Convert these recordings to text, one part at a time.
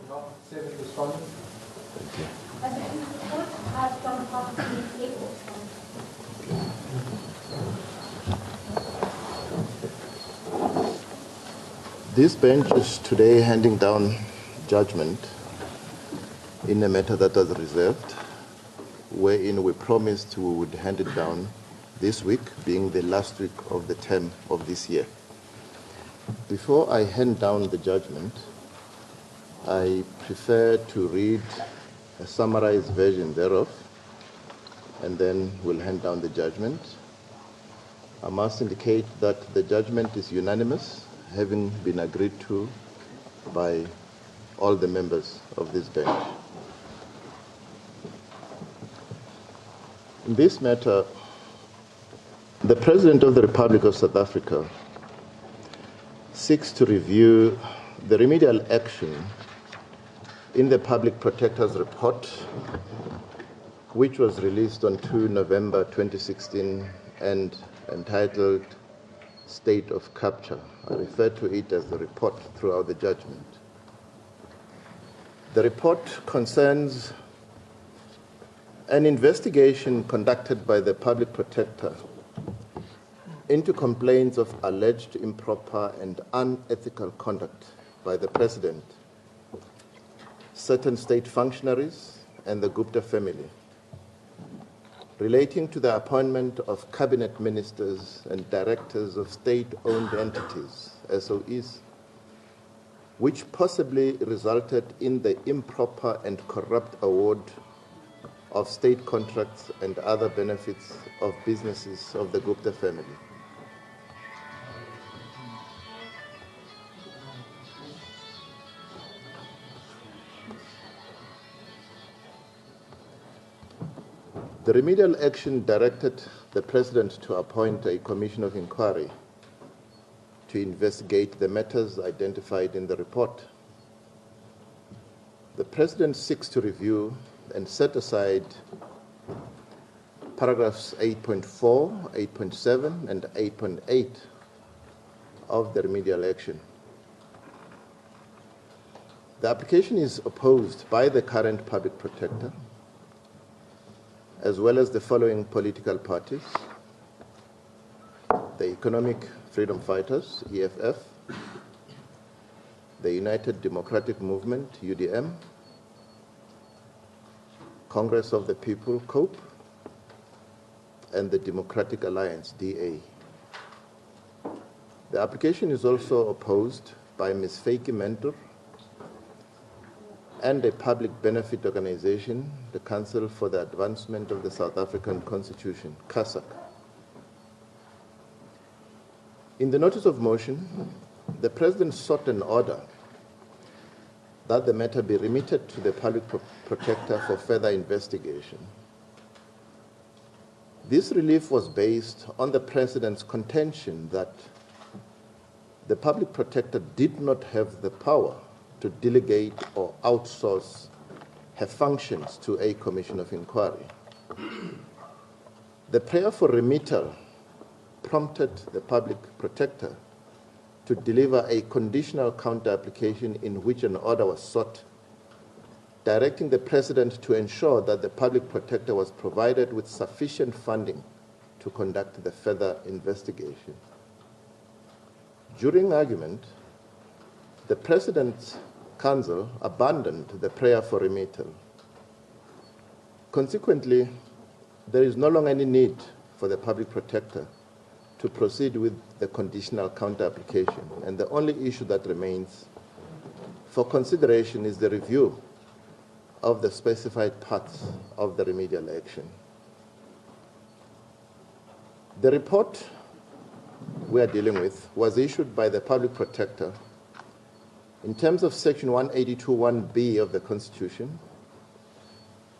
not 7 respondents. Thank you. As a report, has John Parker been able? This bench is today handing down judgment in a matter that was reserved, wherein we promised we would hand it down this week, being the last week of the term of this year. Before I hand down the judgment, I prefer to read a summarized version thereof, and then we'll hand down the judgment. I must indicate that the judgment is unanimous, having been agreed to by all the members of this bench. In this matter, the President of the Republic of South Africa seeks to review the remedial action in the Public Protector's report, which was released on 2 November 2016 and entitled State of Capture. I refer to it as the report throughout the judgment. The report concerns an investigation conducted by the Public Protector into complaints of alleged improper and unethical conduct by the President, certain state functionaries, and the Gupta family, relating to the appointment of cabinet ministers and directors of state-owned entities, SOEs, which possibly resulted in the improper and corrupt award of state contracts and other benefits of businesses of the Gupta family. The remedial action directed the President to appoint a commission of inquiry to investigate the matters identified in the report. The President seeks to review and set aside paragraphs 8.4, 8.7, and 8.8 of the remedial action. The application is opposed by the current Public Protector, as well as the following political parties: the Economic Freedom Fighters, EFF, the United Democratic Movement, UDM, Congress of the People, COPE, and the Democratic Alliance, DA. The application is also opposed by Ms. Feki Mentor and a public benefit organization, the Council for the Advancement of the South African Constitution, CASAC. In the notice of motion, the President sought an order that the matter be remitted to the Public Protector for further investigation. This relief was based on the President's contention that the Public Protector did not have the power to delegate or outsource her functions to a commission of inquiry. The prayer for remittal prompted the Public Protector to deliver a conditional counter-application in which an order was sought, directing the President to ensure that the Public Protector was provided with sufficient funding to conduct the further investigation. During argument, the President's counsel abandoned the prayer for remittal. Consequently, there is no longer any need for the Public Protector to proceed with the conditional counter-application, and the only issue that remains for consideration is the review of the specified parts of the remedial action. The report we are dealing with was issued by the Public Protector in terms of Section 182(1)(b) of the Constitution,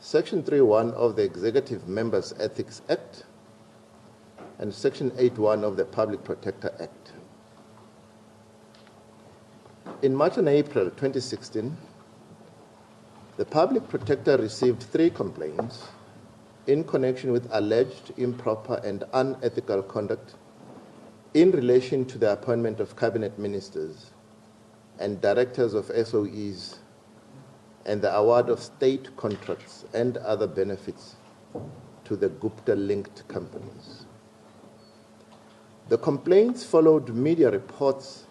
Section 3(1) of the Executive Members Ethics Act, and Section 8(1) of the Public Protector Act. In March and April 2016, the Public Protector received 3 complaints in connection with alleged improper and unethical conduct in relation to the appointment of cabinet ministers and directors of SOEs and the award of state contracts and other benefits to the Gupta-linked companies. The complaints followed media reports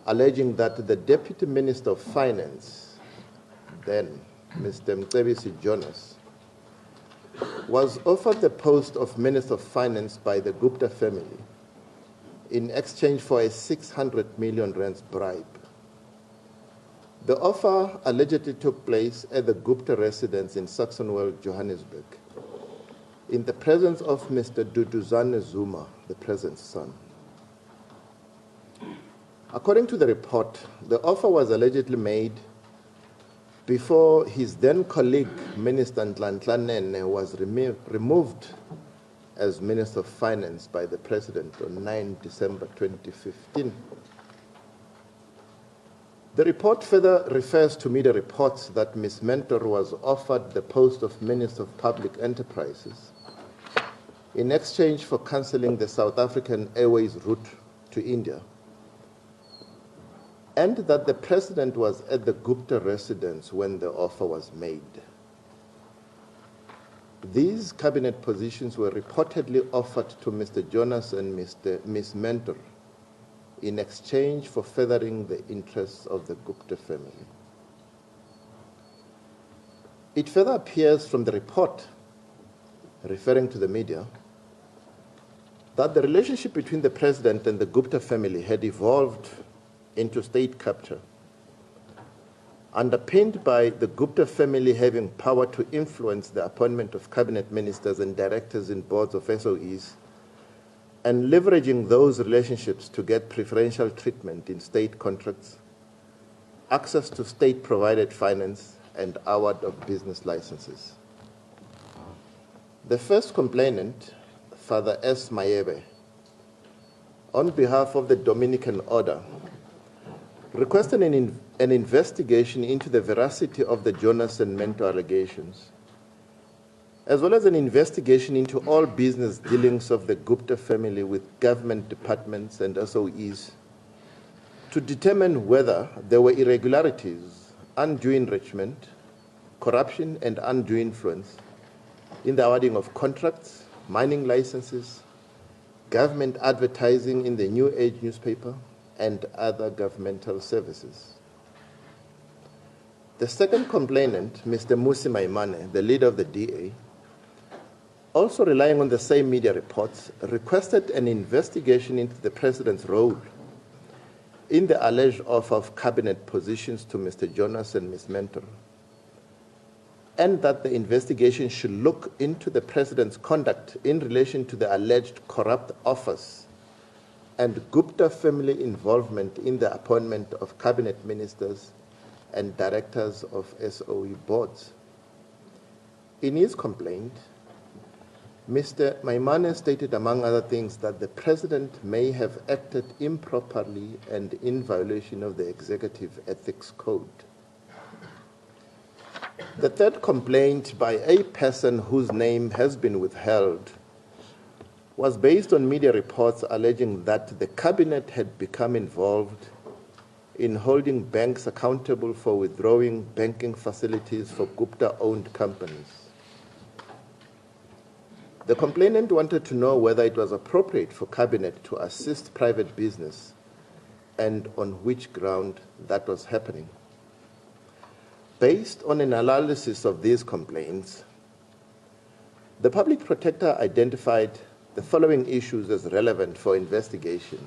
alleging that the Deputy Minister of Finance, then Mr. Mcebisi Jonas, was offered the post of Minister of Finance by the Gupta family in exchange for a 600 million rands bribe. The offer allegedly took place at the Gupta residence in Saxonwell, Johannesburg, in the presence of Mr. Duduzane Zuma, the president's son. According to the report, the offer was allegedly made before his then colleague, Minister Nhlanhla Nene, was removed as Minister of Finance by the President on 9 December 2015. The report further refers to media reports that Ms. Mentor was offered the post of Minister of Public Enterprises in exchange for cancelling the South African Airways route to India, and that the President was at the Gupta residence when the offer was made. These cabinet positions were reportedly offered to Mr. Jonas and Ms. Mentor in exchange for furthering the interests of the Gupta family. It further appears from the report, referring to the media, that the relationship between the President and the Gupta family had evolved into state capture, underpinned by the Gupta family having power to influence the appointment of cabinet ministers and directors in boards of SOEs, and leveraging those relationships to get preferential treatment in state contracts, access to state-provided finance, and award of business licenses. The first complainant, Father S. Mayebe, on behalf of the Dominican Order, requested an investigation into the veracity of the Jonas and Mentor allegations, as well as an investigation into all business dealings of the Gupta family with government departments and SOEs to determine whether there were irregularities, undue enrichment, corruption, and undue influence in the awarding of contracts, mining licenses, government advertising in the New Age newspaper, and other governmental services. The second complainant, Mr. Musi Maimane, the leader of the DA, also relying on the same media reports, requested an investigation into the President's role in the alleged offer of cabinet positions to Mr. Jonas and Ms. Mentor, and that the investigation should look into the President's conduct in relation to the alleged corrupt offers and Gupta family involvement in the appointment of cabinet ministers and directors of SOE boards. In his complaint, Mr. Maimane stated, among other things, that the President may have acted improperly and in violation of the Executive Ethics Code. The third complaint, by a person whose name has been withheld, was based on media reports alleging that the Cabinet had become involved in holding banks accountable for withdrawing banking facilities for Gupta-owned companies. The complainant wanted to know whether it was appropriate for Cabinet to assist private business and on which ground that was happening. Based on an analysis of these complaints, the Public Protector identified the following issues as relevant for investigation: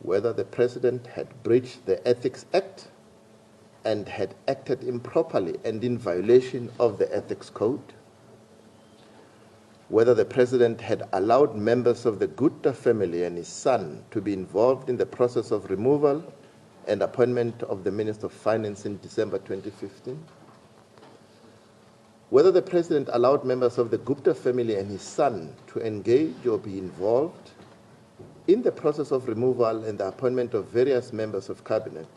whether the President had breached the Ethics Act and had acted improperly and in violation of the Ethics Code, whether the President had allowed members of the Gupta family and his son to be involved in the process of removal and appointment of the Minister of Finance in December 2015, whether the President allowed members of the Gupta family and his son to engage or be involved in the process of removal and the appointment of various members of Cabinet,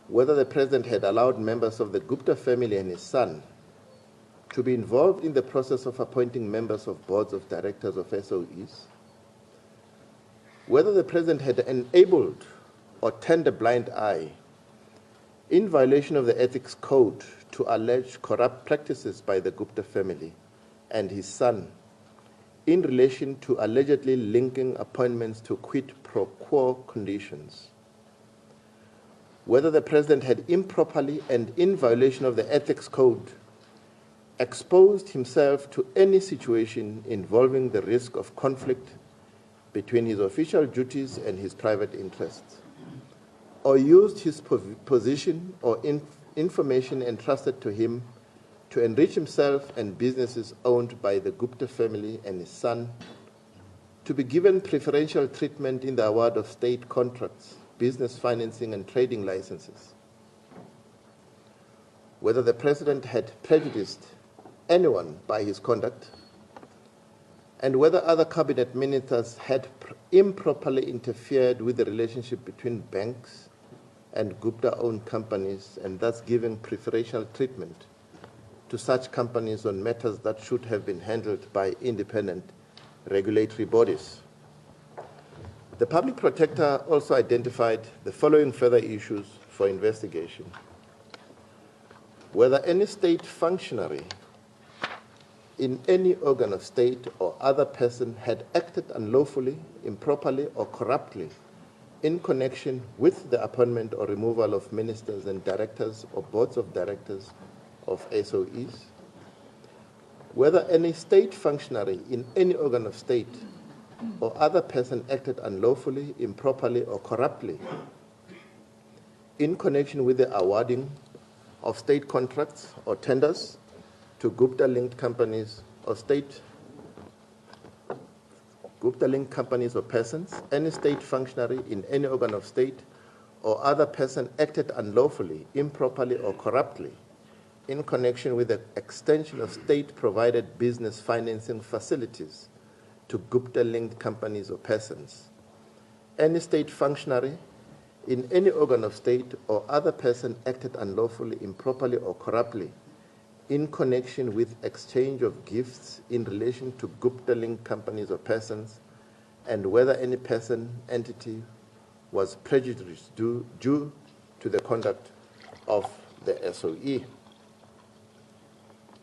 whether the President had allowed members of the Gupta family and his son to be involved in the process of appointing members of boards of directors of SOEs, whether the President had enabled or turned a blind eye in violation of the ethics code to allege corrupt practices by the Gupta family and his son in relation to allegedly linking appointments to quid pro quo conditions. Whether the President had improperly and in violation of the ethics code exposed himself to any situation involving the risk of conflict between his official duties and his private interests, or used his position or information entrusted to him to enrich himself and businesses owned by the Gupta family and his son, to be given preferential treatment in the award of state contracts, business financing and trading licenses. Whether the President had prejudiced anyone by his conduct, and whether other cabinet ministers had improperly interfered with the relationship between banks and Gupta-owned companies and thus giving preferential treatment to such companies on matters that should have been handled by independent regulatory bodies. The Public Protector also identified the following further issues for investigation: whether any state functionary in any organ of state or other person had acted unlawfully, improperly, or corruptly in connection with the appointment or removal of ministers and directors or boards of directors of SOEs, whether any state functionary in any organ of state or other person acted unlawfully, improperly, or corruptly in connection with the awarding of state contracts or tenders to Gupta-linked companies or Gupta-linked companies or persons, any state functionary in any organ of state or other person acted unlawfully, improperly, or corruptly in connection with the extension of state-provided business financing facilities to Gupta-linked companies or persons, any state functionary in any organ of state or other person acted unlawfully, improperly, or corruptly in connection with exchange of gifts in relation to Gupta-linked companies or persons, and whether any person, entity was prejudiced due to the conduct of the SOE.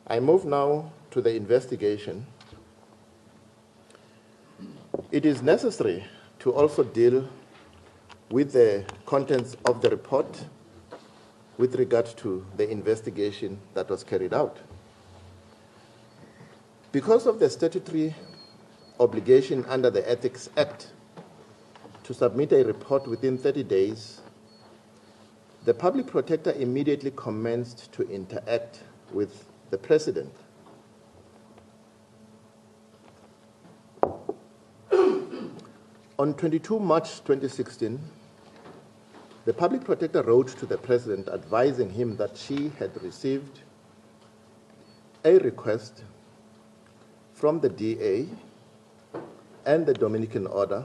I move now to the investigation. It is necessary to also deal with the contents of the report with regard to the investigation that was carried out. Because of the statutory obligation under the Ethics Act to submit a report within 30 days, the Public Protector immediately commenced to interact with the President. On 22 March 2016, the Public Protector wrote to the President advising him that she had received a request from the DA and the Dominican Order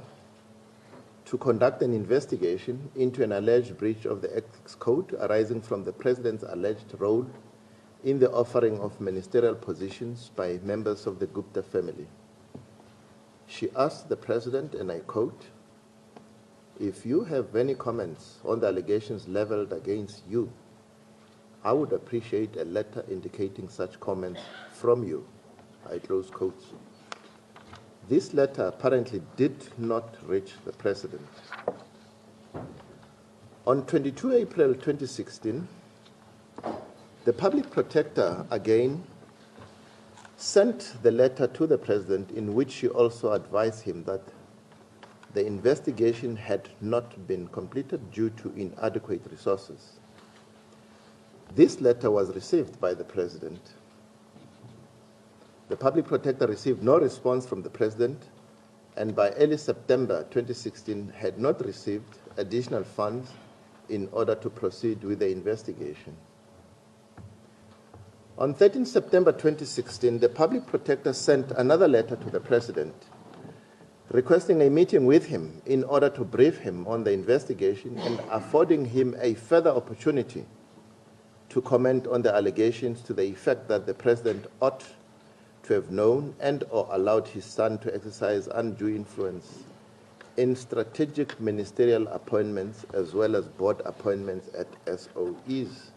to conduct an investigation into an alleged breach of the Ethics Code arising from the President's alleged role in the offering of ministerial positions by members of the Gupta family. She asked the President, and I quote, "If you have any comments on the allegations leveled against you, I would appreciate a letter indicating such comments from you." I close quotes. This letter apparently did not reach the President. On 22 April 2016, the Public Protector again sent the letter to the President in which she also advised him that the investigation had not been completed due to inadequate resources. This letter was received by the President. The Public Protector received no response from the President, and by early September 2016 had not received additional funds in order to proceed with the investigation. On 13 September 2016, the Public Protector sent another letter to the President requesting a meeting with him in order to brief him on the investigation and affording him a further opportunity to comment on the allegations to the effect that the President ought to have known and or allowed his son to exercise undue influence in strategic ministerial appointments as well as board appointments at SOEs.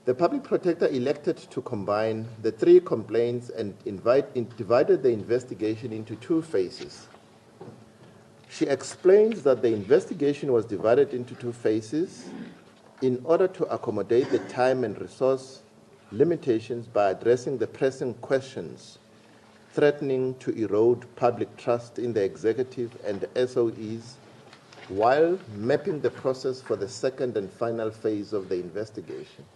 The public protector elected to combine the three complaints and divided the investigation into two phases. She explains that the investigation was divided into two phases in order to accommodate the time and resource limitations by addressing the pressing questions threatening to erode public trust in the executive and the SOEs, while mapping the process for the second and final phase of the investigation.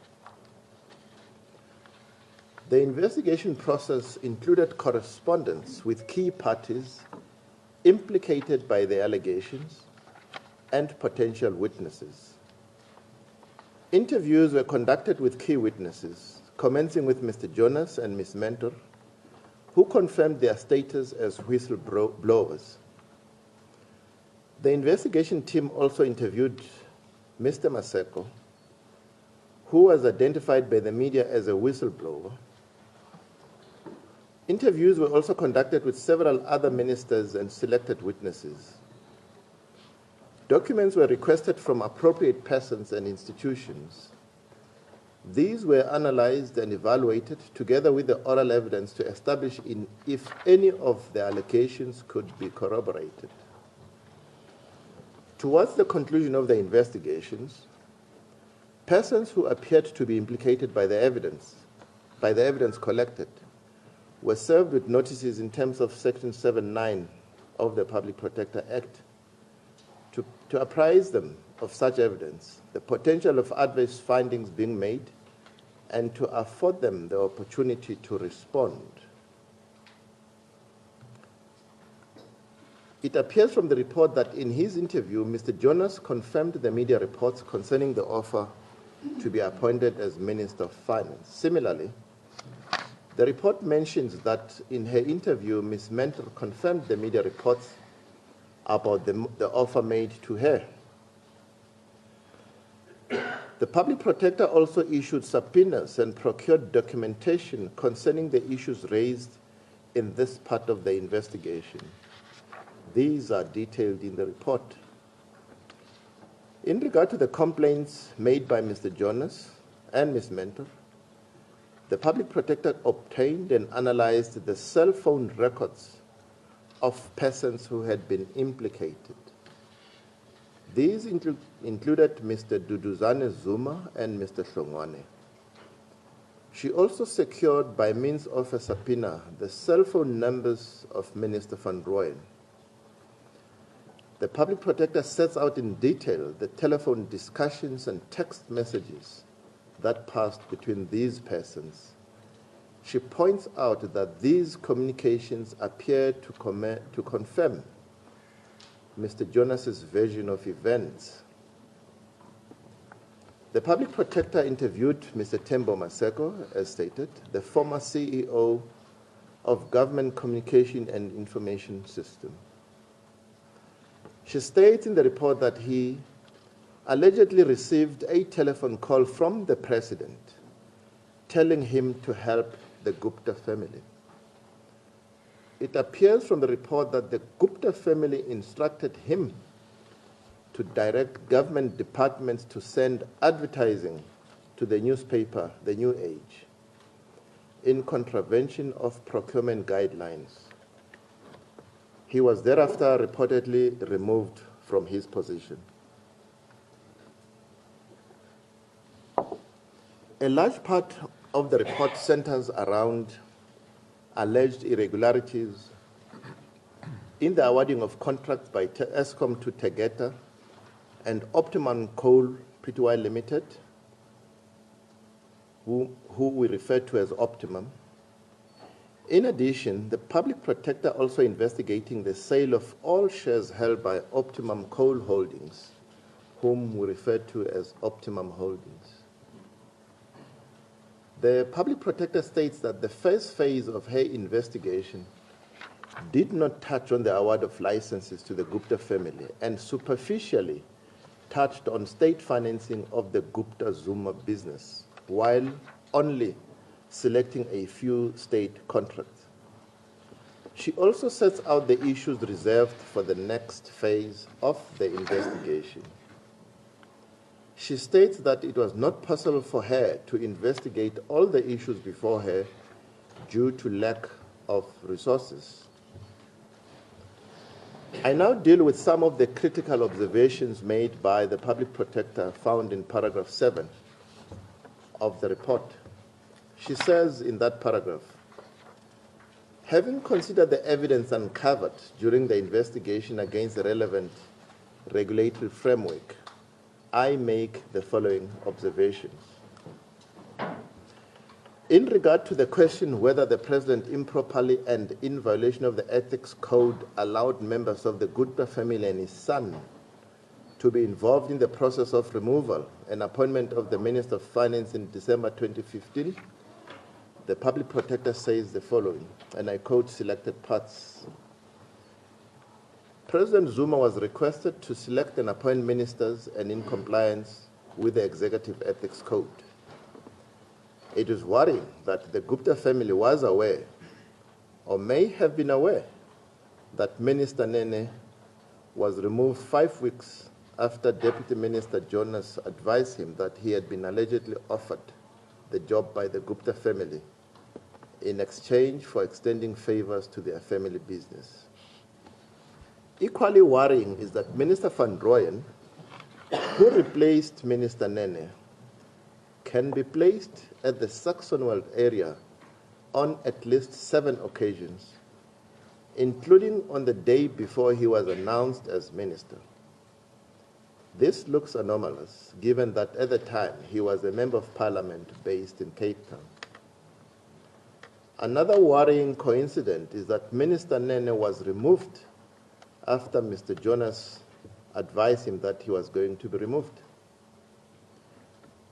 The investigation process included correspondence with key parties implicated by the allegations and potential witnesses. Interviews were conducted with key witnesses, commencing with Mr. Jonas and Ms. Mentor, who confirmed their status as whistleblowers. The investigation team also interviewed Mr. Maseko, who was identified by the media as a whistleblower. Interviews were also conducted with several other ministers and selected witnesses. Documents were requested from appropriate persons and institutions. These were analyzed and evaluated together with the oral evidence to establish if any of the allegations could be corroborated. Towards the conclusion of the investigations, persons who appeared to be implicated by the evidence collected were served with notices in terms of Section 7(9) of the Public Protector Act to apprise them of such evidence, the potential of adverse findings being made, and to afford them the opportunity to respond. It appears from the report that in his interview, Mr. Jonas confirmed the media reports concerning the offer to be appointed as Minister of Finance. Similarly, the report mentions that in her interview, Ms. Mentor confirmed the media reports about the offer made to her. The public protector also issued subpoenas and procured documentation concerning the issues raised in this part of the investigation. These are detailed in the report. In regard to the complaints made by Mr. Jonas and Ms. Mentor, the public protector obtained and analyzed the cell phone records of persons who had been implicated. These included Mr. Duduzane Zuma and Mr. Hlongwane. She also secured, by means of a subpoena, the cell phone numbers of Minister van Rooyen. The public protector sets out in detail the telephone discussions and text messages that passed between these persons. She points out that these communications appear to confirm Mr. Jonas's version of events. The public protector interviewed Mr. Tembo Maseko, as stated, the former CEO of Government Communication and Information System. She states in the report that he allegedly received a telephone call from the president telling him to help the Gupta family. It appears from the report that the Gupta family instructed him to direct government departments to send advertising to the newspaper, The New Age, in contravention of procurement guidelines. He was thereafter reportedly removed from his position. A large part of the report centers around alleged irregularities in the awarding of contracts by Eskom to Tegeta and Optimum Coal Pty Limited, who we refer to as Optimum. In addition, the public protector also investigating the sale of all shares held by Optimum Coal Holdings, whom we refer to as Optimum Holdings. The public protector states that the first phase of her investigation did not touch on the award of licenses to the Gupta family and superficially touched on state financing of the Gupta-Zuma business, while only selecting a few state contracts. She also sets out the issues reserved for the next phase of the investigation. She states that it was not possible for her to investigate all the issues before her due to lack of resources. I now deal with some of the critical observations made by the Public Protector found in paragraph 7 of the report. She says in that paragraph, having considered the evidence uncovered during the investigation against the relevant regulatory framework, I make the following observations. In regard to the question whether the President improperly and in violation of the Ethics Code allowed members of the Gupta family and his son to be involved in the process of removal and appointment of the Minister of Finance in December 2015, the Public Protector says the following, and I quote selected parts. President Zuma was requested to select and appoint ministers and in compliance with the Executive Ethics Code. It is worrying that the Gupta family was aware, or may have been aware, that Minister Nene was removed 5 weeks after Deputy Minister Jonas advised him that he had been allegedly offered the job by the Gupta family in exchange for extending favors to their family business. Equally worrying is that Minister Van Rooyen, who replaced Minister Nene, can be placed at the Saxonwald area on at least 7 occasions, including on the day before he was announced as minister. This looks anomalous, given that at the time he was a member of parliament based in Cape Town. Another worrying coincidence is that Minister Nene was removed after Mr. Jonas advised him that he was going to be removed.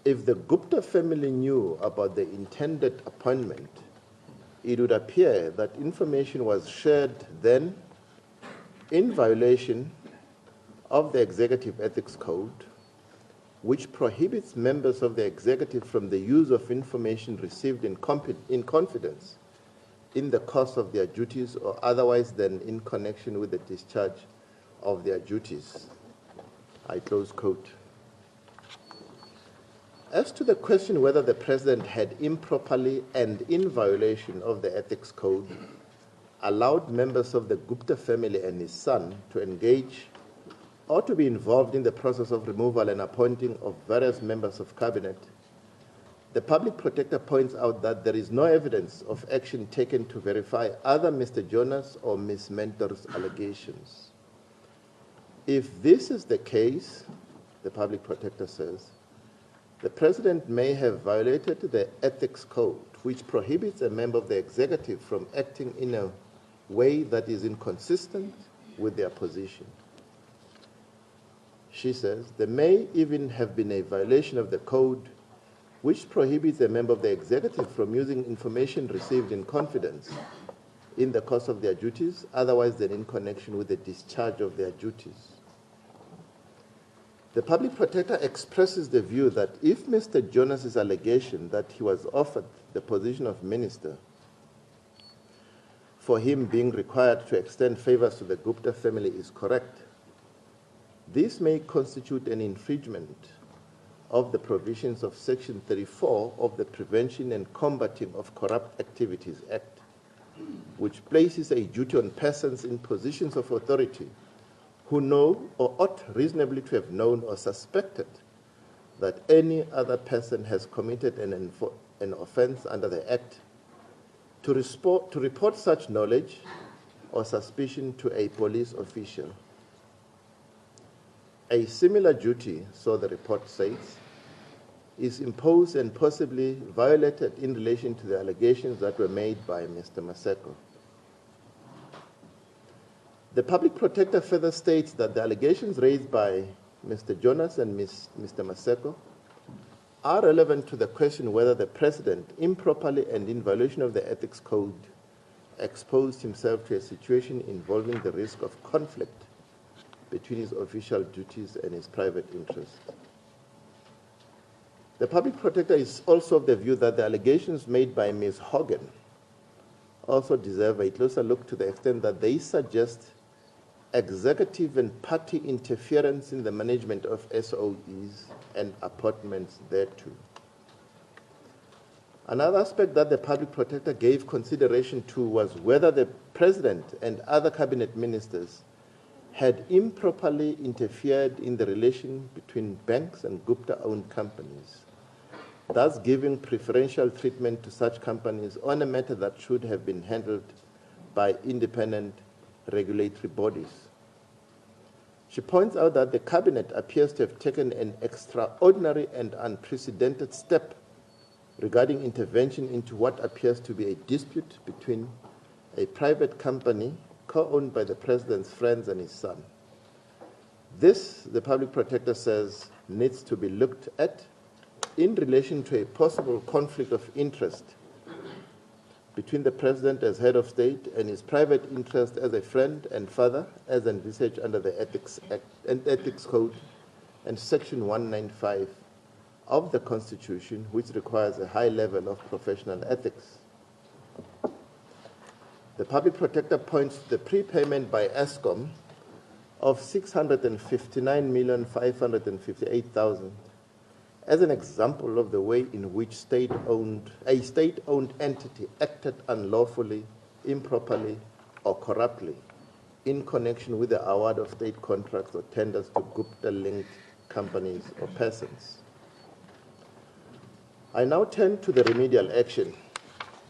If the Gupta family knew about the intended appointment, it would appear that information was shared then in violation of the Executive Ethics Code, which prohibits members of the executive from the use of information received in confidence in the course of their duties or otherwise than in connection with the discharge of their duties. I close quote. As to the question whether the President had improperly and in violation of the Ethics Code allowed members of the Gupta family and his son to engage or to be involved in the process of removal and appointing of various members of cabinet, the Public Protector points out that there is no evidence of action taken to verify either Mr. Jonas or Ms. Mentor's allegations. If this is the case, the Public Protector says, the President may have violated the Ethics Code, which prohibits a member of the executive from acting in a way that is inconsistent with their position. She says, there may even have been a violation of the code which prohibits a member of the executive from using information received in confidence in the course of their duties, otherwise than in connection with the discharge of their duties. The Public Protector expresses the view that if Mr. Jonas's allegation that he was offered the position of minister for him being required to extend favors to the Gupta family is correct, this may constitute an infringement of the provisions of Section 34 of the Prevention and Combating of Corrupt Activities Act, which places a duty on persons in positions of authority who know or ought reasonably to have known or suspected that any other person has committed an offense under the Act to report such knowledge or suspicion to a police official. A similar duty, so the report says, is imposed and possibly violated in relation to the allegations that were made by Mr. Maseko. The Public Protector further states that the allegations raised by Mr. Jonas and Mr. Maseko are relevant to the question whether the President improperly and in violation of the Ethics Code exposed himself to a situation involving the risk of conflict between his official duties and his private interests. The Public Protector is also of the view that the allegations made by Ms. Hogan also deserve a closer look to the extent that they suggest executive and party interference in the management of SOEs and appointments thereto. Another aspect that the public protector gave consideration to was whether the president and other cabinet ministers had improperly interfered in the relation between banks and Gupta-owned companies, thus giving preferential treatment to such companies on a matter that should have been handled by independent regulatory bodies. She points out that the cabinet appears to have taken an extraordinary and unprecedented step regarding intervention into what appears to be a dispute between a private company co-owned by the president's friends and his son. This, the public protector says, needs to be looked at in relation to a possible conflict of interest between the president as head of state and his private interest as a friend and father, as envisaged under the Ethics Code and Section 195 of the Constitution, which requires a high level of professional ethics. The public protector points to the prepayment by Eskom of 659,558,000 as an example of the way in which a state-owned entity acted unlawfully, improperly, or corruptly in connection with the award of state contracts or tenders to Gupta-linked companies or persons. I now turn to the remedial action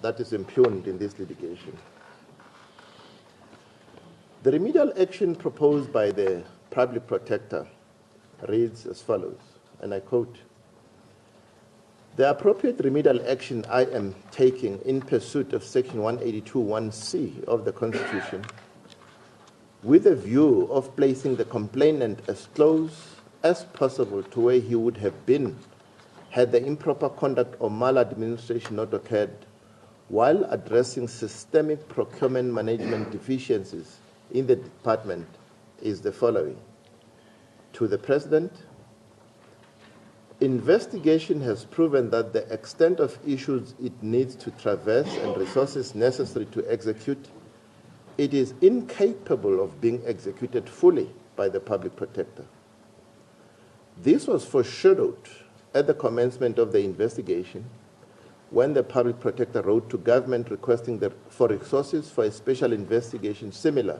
that is impugned in this litigation. The remedial action proposed by the public protector reads as follows, and I quote, "The appropriate remedial action I am taking in pursuit of Section 182(1)(c) of the Constitution, with a view of placing the complainant as close as possible to where he would have been had the improper conduct or maladministration not occurred, while addressing systemic procurement management deficiencies in the department, is the following. To the President, investigation has proven that the extent of issues it needs to traverse and resources necessary to execute, it is incapable of being executed fully by the public protector. This was foreshadowed at the commencement of the investigation when the public protector wrote to government requesting for resources for a special investigation similar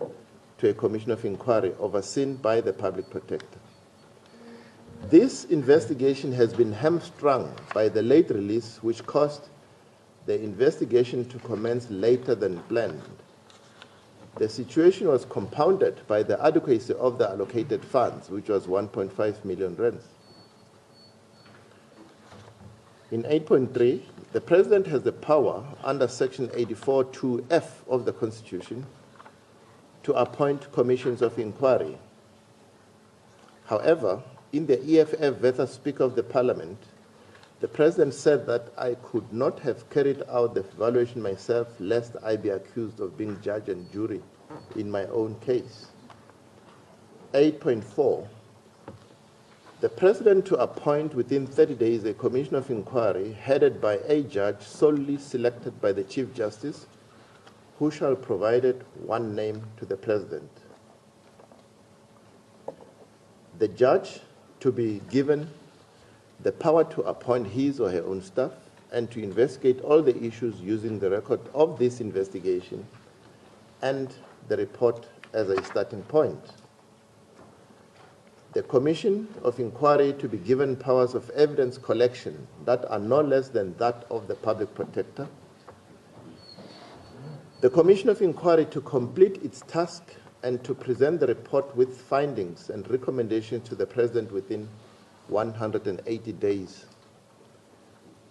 to a commission of inquiry overseen by the public protector. This investigation has been hamstrung by the late release, which caused the investigation to commence later than planned. The situation was compounded by the adequacy of the allocated funds, which was 1.5 million rands. In 8.3, the President has the power under Section 84(2)(f) of the Constitution to appoint commissions of inquiry. However, in the EFF versus Speaker of the Parliament, the President said that I could not have carried out the evaluation myself lest I be accused of being judge and jury in my own case. 8.4, the President to appoint within 30 days a commission of inquiry headed by a judge solely selected by the Chief Justice, who shall provide one name to the President. The judge to be given the power to appoint his or her own staff and to investigate all the issues using the record of this investigation and the report as a starting point. The Commission of Inquiry to be given powers of evidence collection that are no less than that of the Public Protector. The Commission of Inquiry to complete its task and to present the report with findings and recommendations to the President within 180 days.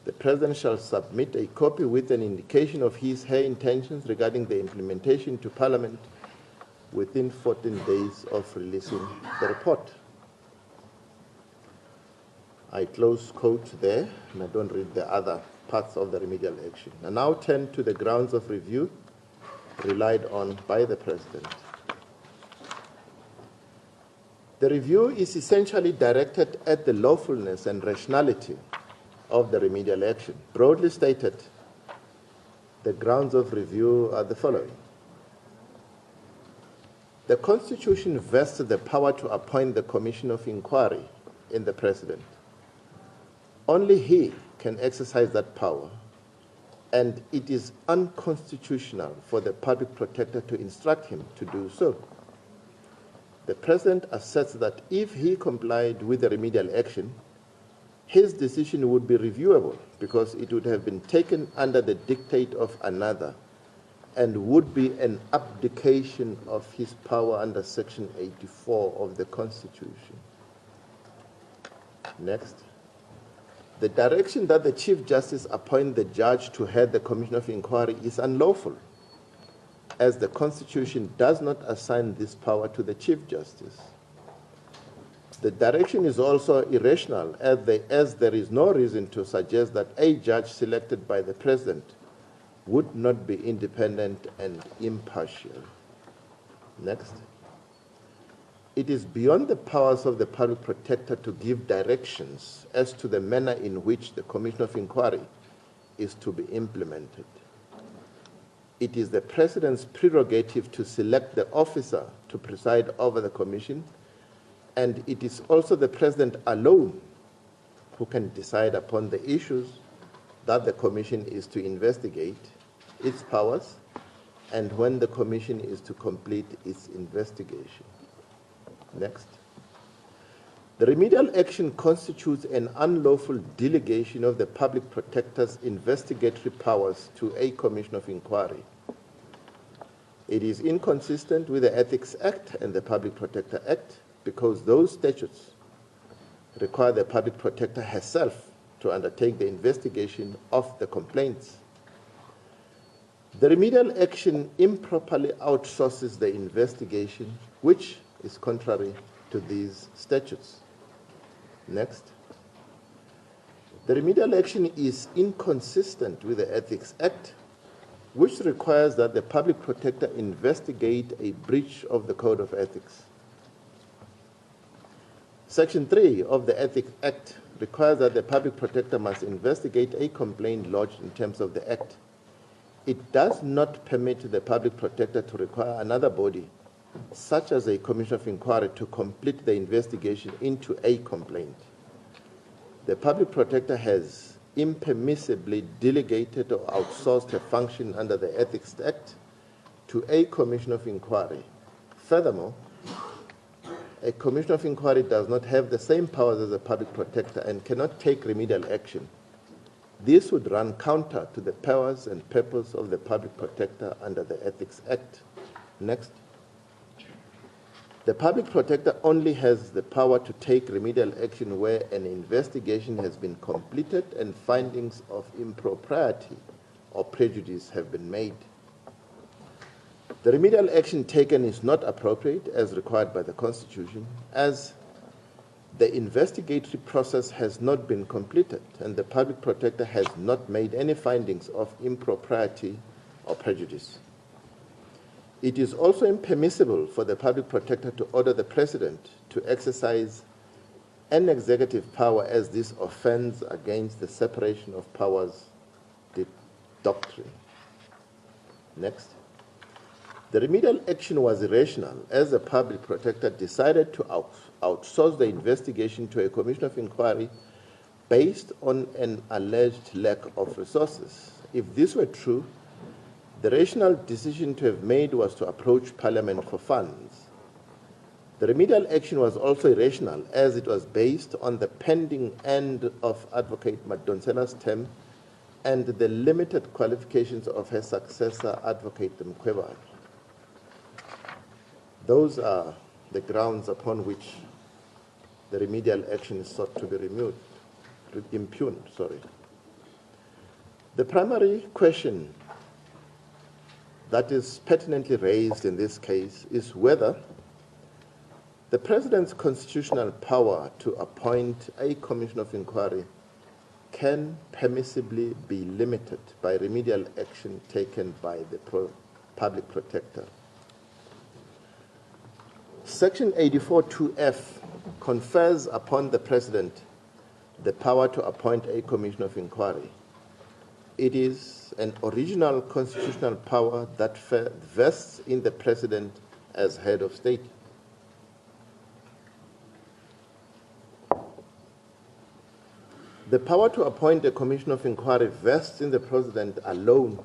The President shall submit a copy with an indication of his or her intentions regarding the implementation to Parliament within 14 days of releasing the report. I close quote there, and I don't read the other parts of the remedial action. I now turn to the grounds of review relied on by the President. The review is essentially directed at the lawfulness and rationality of the remedial action. Broadly stated, The grounds of review are the following. The Constitution vests the power to appoint the Commission of Inquiry in the President. Only he can exercise that power, and it is unconstitutional for the Public Protector to instruct him to do so. The President asserts that if he complied with the remedial action, his decision would be reviewable because it would have been taken under the dictate of another and would be an abdication of his power under Section 84 of the Constitution. Next. The direction that the Chief Justice appoint the judge to head the Commission of Inquiry is unlawful, as the Constitution does not assign this power to the Chief Justice. The direction is also irrational, as there is no reason to suggest that a judge selected by the President would not be independent and impartial. Next. It is beyond the powers of the Public Protector to give directions as to the manner in which the Commission of Inquiry is to be implemented. It is the President's prerogative to select the officer to preside over the Commission, and it is also the President alone who can decide upon the issues that the Commission is to investigate, its powers, and when the Commission is to complete its investigation. Next. The remedial action constitutes an unlawful delegation of the Public Protector's investigatory powers to a Commission of Inquiry. It is inconsistent with the Ethics Act and the Public Protector Act because those statutes require the Public Protector herself to undertake the investigation of the complaints. The remedial action improperly outsources the investigation, which is contrary to these statutes. Next. The remedial action is inconsistent with the Ethics Act, which requires that the Public Protector investigate a breach of the Code of Ethics. Section 3 of the Ethics Act requires that the Public Protector must investigate a complaint lodged in terms of the Act. It does not permit the Public Protector to require another body, such as a Commission of Inquiry, to complete the investigation into a complaint. The Public Protector has impermissibly delegated or outsourced a function under the Ethics Act to a Commission of Inquiry. Furthermore, a Commission of Inquiry does not have the same powers as a Public Protector and cannot take remedial action. This would run counter to the powers and purpose of the Public Protector under the Ethics Act. Next. The Public Protector only has the power to take remedial action where an investigation has been completed and findings of impropriety or prejudice have been made. The remedial action taken is not appropriate as required by the Constitution, as the investigatory process has not been completed and the Public Protector has not made any findings of impropriety or prejudice. It is also impermissible for the Public Protector to order the President to exercise an executive power, as this offends against the separation of powers doctrine. Next. The remedial action was irrational as the Public Protector decided to outsource the investigation to a Commission of Inquiry based on an alleged lack of resources. If this were true, the rational decision to have made was to approach Parliament for funds. The remedial action was also irrational as it was based on the pending end of Advocate Madonsela's term and the limited qualifications of her successor, Advocate Mkhwebane. Those are the grounds upon which the remedial action is sought to be impugned. The primary question that is pertinently raised in this case is whether the President's constitutional power to appoint a Commission of Inquiry can permissibly be limited by remedial action taken by the Public Protector. Section 84(2)(f) confers upon the President the power to appoint a Commission of Inquiry. it is an original constitutional power that vests in the President as head of state. The power to appoint a commission of inquiry vests in the President alone,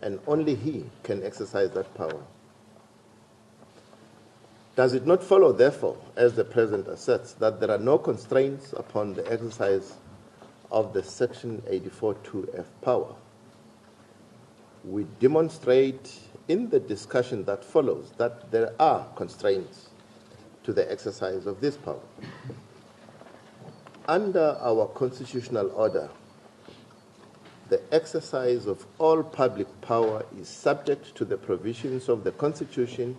and only he can exercise that power. Does it not follow, therefore, as the President asserts, that there are no constraints upon the exercise of the Section 84(2)(f) power? We demonstrate in the discussion that follows that there are constraints to the exercise of this power. Under our constitutional order, the exercise of all public power is subject to the provisions of the Constitution,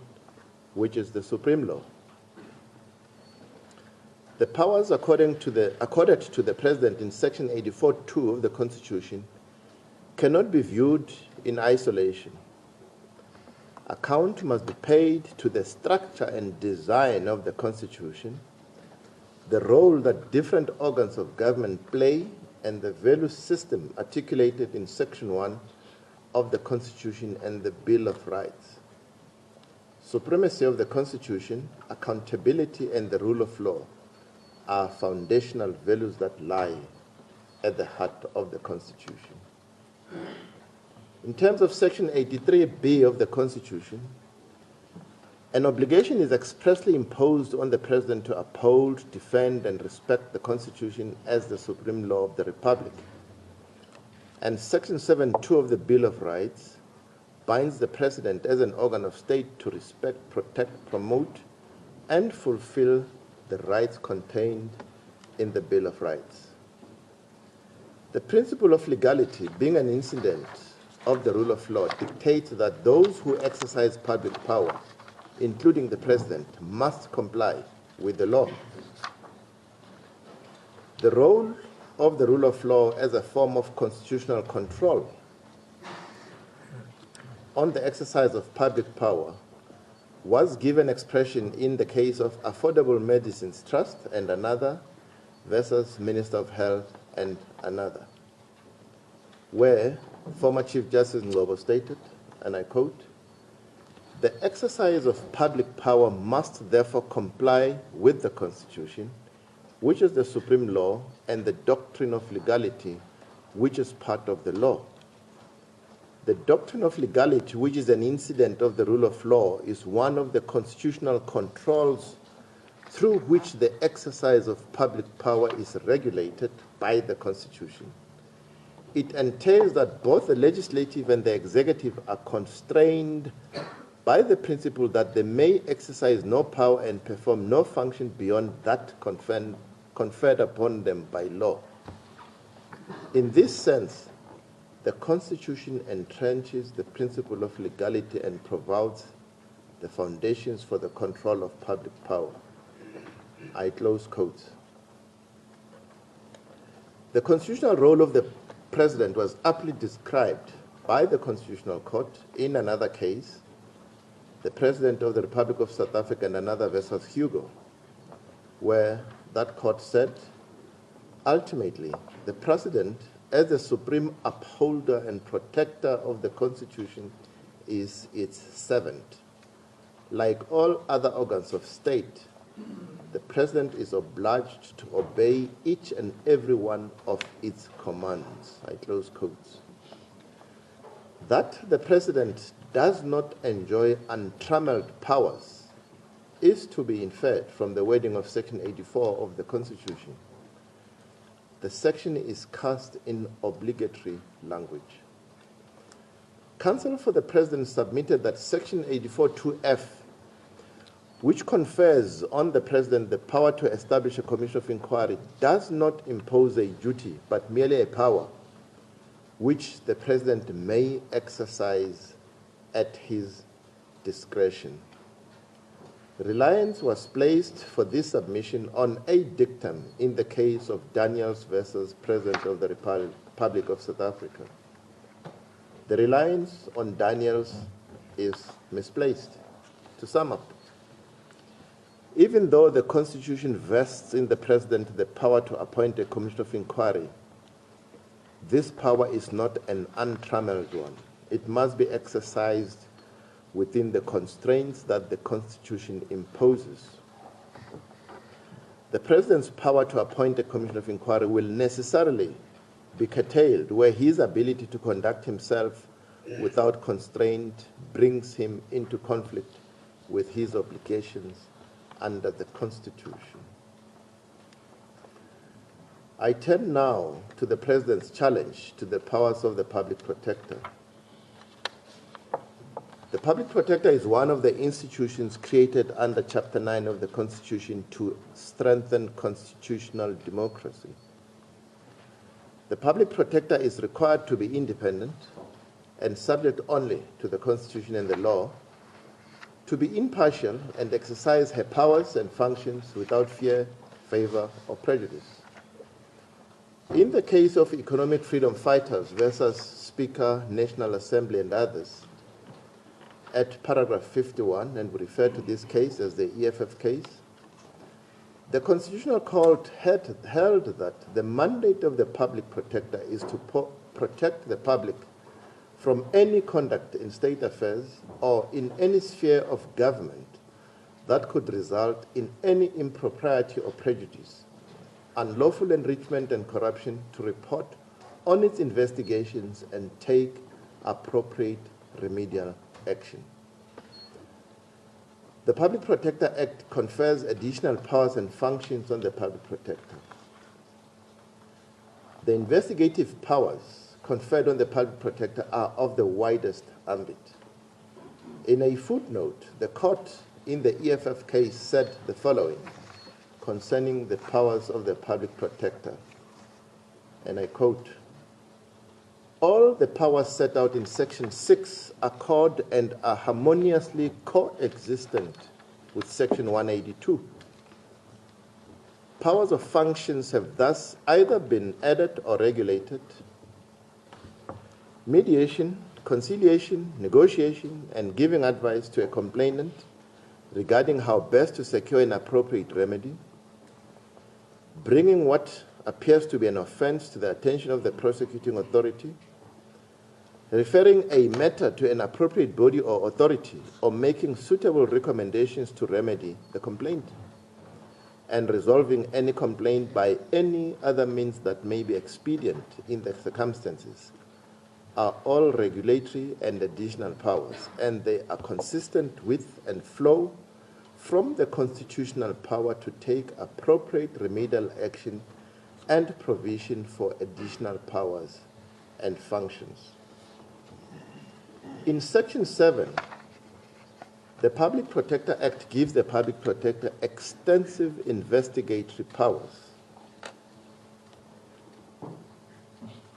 which is the supreme law. The powers accorded to the President in Section 84(2) of the Constitution cannot be viewed in isolation. Account must be paid to the structure and design of the Constitution, the role that different organs of government play, and the value system articulated in Section 1 of the Constitution and the Bill of Rights. Supremacy of the Constitution, accountability, and the rule of law are foundational values that lie at the heart of the Constitution. In terms of Section 83(b) of the Constitution, an obligation is expressly imposed on the President to uphold, defend, and respect the Constitution as the supreme law of the Republic. And Section 7(2) of the Bill of Rights binds the President as an organ of state to respect, protect, promote, and fulfill the rights contained in the Bill of Rights. The principle of legality, being an incident of the rule of law, dictates that those who exercise public power, including the President, must comply with the law. The role of the rule of law as a form of constitutional control on the exercise of public power was given expression in the case of Affordable Medicines Trust and another versus Minister of Health and another, where former Chief Justice Mlambo stated, and I quote, "The exercise of public power must therefore comply with the Constitution, which is the supreme law, and the doctrine of legality, which is part of the law. The doctrine of legality, which is an incident of the rule of law, is one of the constitutional controls through which the exercise of public power is regulated by the Constitution. It entails that both the legislative and the executive are constrained by the principle that they may exercise no power and perform no function beyond that conferred upon them by law. In this sense, the Constitution entrenches the principle of legality and provides the foundations for the control of public power." I close quotes. The constitutional role of the President was aptly described by the Constitutional Court in another case, the President of the Republic of South Africa and another versus Hugo, where that court said, ultimately, the President, as the supreme upholder and protector of the Constitution, is its servant. Like all other organs of state, the President is obliged to obey each and every one of its commands. I close quotes. That the President does not enjoy untrammeled powers is to be inferred from the wording of Section 84 of the Constitution. The section is cast in obligatory language. Counsel for the President submitted that Section 84(2)(f), which confers on the President the power to establish a commission of inquiry, does not impose a duty, but merely a power, which the President may exercise at his discretion. Reliance was placed for this submission on a dictum in the case of Daniels versus President of the Republic of South Africa. The reliance on Daniels is misplaced. To sum up, even though the Constitution vests in the President the power to appoint a commission of inquiry, this power is not an untrammeled one. It must be exercised within the constraints that the Constitution imposes. The President's power to appoint a commission of inquiry will necessarily be curtailed where his ability to conduct himself without constraint brings him into conflict with his obligations under the Constitution. I turn now to the President's challenge to the powers of the Public Protector. The Public Protector is one of the institutions created under Chapter 9 of the Constitution to strengthen constitutional democracy. The Public Protector is required to be independent and subject only to the Constitution and the law, to be impartial and exercise her powers and functions without fear, favor, or prejudice. In the case of economic freedom fighters versus Speaker, National Assembly, and others, at paragraph 51, and we refer to this case as the EFF case, the Constitutional Court had held that the mandate of the Public Protector is to protect the public from any conduct in state affairs or in any sphere of government that could result in any impropriety or prejudice, unlawful enrichment and corruption, to report on its investigations and take appropriate remedial action. The Public Protector Act confers additional powers and functions on the Public Protector. The investigative powers conferred on the Public Protector are of the widest ambit. In a footnote, the court in the EFF case said the following concerning the powers of the Public Protector, and I quote, "All the powers set out in Section 6 accord and are harmoniously coexistent with Section 182. Powers of functions have thus either been added or regulated. Mediation, conciliation, negotiation, and giving advice to a complainant regarding how best to secure an appropriate remedy, bringing what appears to be an offense to the attention of the prosecuting authority, referring a matter to an appropriate body or authority, or making suitable recommendations to remedy the complaint, and resolving any complaint by any other means that may be expedient in the circumstances, are all regulatory and additional powers, and they are consistent with and flow from the constitutional power to take appropriate remedial action and provision for additional powers and functions." In Section 7, the Public Protector Act gives the Public Protector extensive investigatory powers.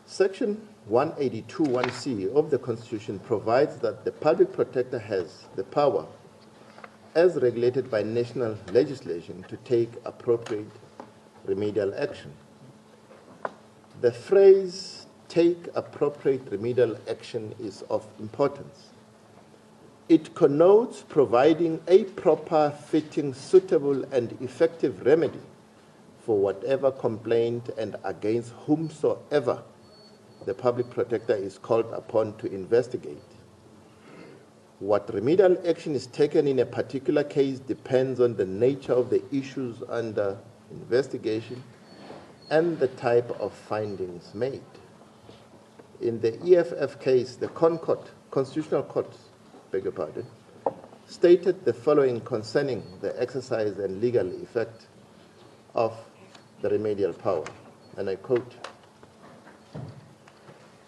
Section 182(1)(c) of the Constitution provides that the Public Protector has the power, as regulated by national legislation, to take appropriate remedial action. The phrase "take appropriate remedial action" is of importance. It connotes providing a proper, fitting, suitable, and effective remedy for whatever complaint and against whomsoever the Public Protector is called upon to investigate. What remedial action is taken in a particular case depends on the nature of the issues under investigation and the type of findings made. In the EFF case, the Constitutional Court, beg your pardon, stated the following concerning the exercise and legal effect of the remedial power, and I quote,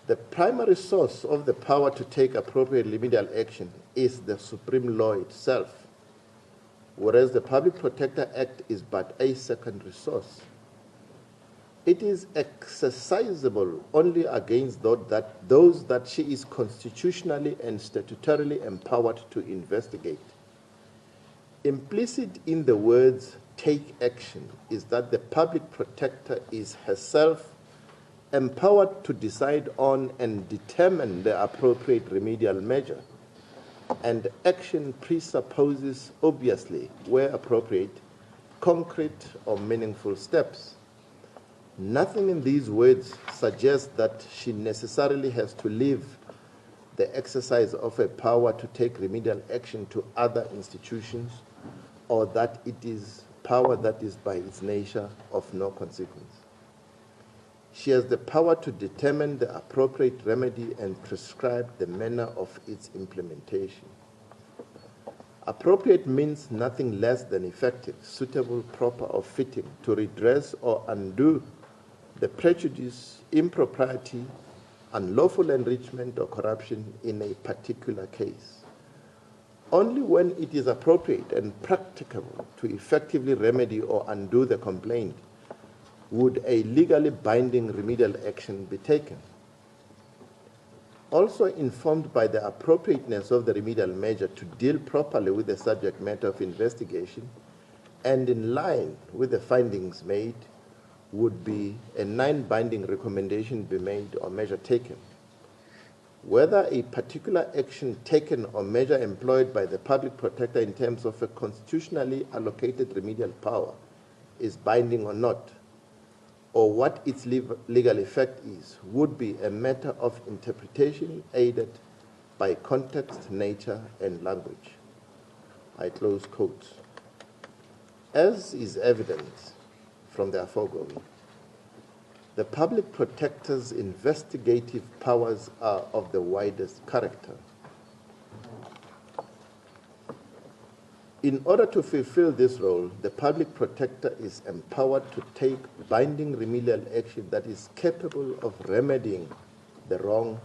"The primary source of the power to take appropriate remedial action is the supreme law itself, whereas the Public Protector Act is but a secondary source. It is exercisable only against those that she is constitutionally and statutorily empowered to investigate. Implicit in the words 'take action' is that the Public Protector is herself empowered to decide on and determine the appropriate remedial measure, and action presupposes, obviously, where appropriate, concrete or meaningful steps. Nothing in these words suggests that she necessarily has to leave the exercise of a power to take remedial action to other institutions, or that it is power that is by its nature of no consequence. She has the power to determine the appropriate remedy and prescribe the manner of its implementation. Appropriate means nothing less than effective, suitable, proper, or fitting to redress or undo the prejudice, impropriety, unlawful enrichment, or corruption in a particular case. Only when it is appropriate and practicable to effectively remedy or undo the complaint would a legally binding remedial action be taken. Also informed by the appropriateness of the remedial measure to deal properly with the subject matter of investigation and in line with the findings made, would be a non-binding recommendation be made or measure taken. Whether a particular action taken or measure employed by the public protector in terms of a constitutionally allocated remedial power is binding or not, or what its legal effect is, would be a matter of interpretation aided by context, nature, and language. I close quotes. As is evident from the aforegoing, the public protector's investigative powers are of the widest character. In order to fulfill this role, the public protector is empowered to take binding remedial action that is capable of remedying the wrong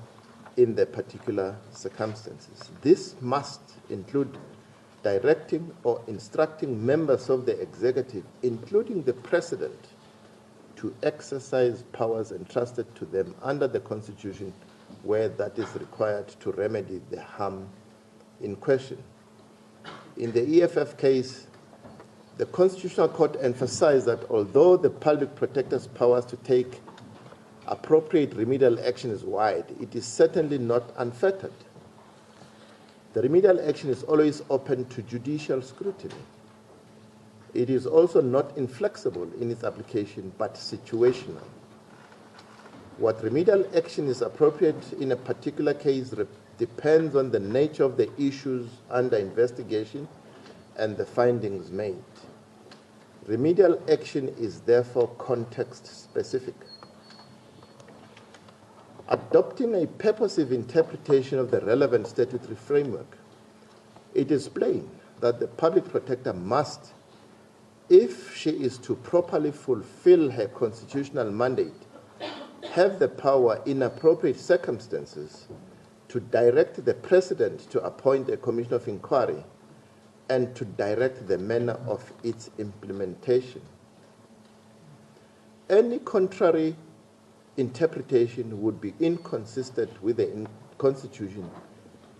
in the particular circumstances. This must include directing or instructing members of the executive, including the president, to exercise powers entrusted to them under the Constitution where that is required to remedy the harm in question. In the EFF case, the Constitutional Court emphasized that although the public protector's powers to take appropriate remedial action is wide, it is certainly not unfettered. The remedial action is always open to judicial scrutiny. It is also not inflexible in its application, but situational. What remedial action is appropriate in a particular case depends on the nature of the issues under investigation and the findings made. Remedial action is therefore context-specific. Adopting a purposive interpretation of the relevant statutory framework, it is plain that the public protector must, if she is to properly fulfill her constitutional mandate, have the power in appropriate circumstances to direct the President to appoint a commission of inquiry and to direct the manner of its implementation. Any contrary interpretation would be inconsistent with the Constitution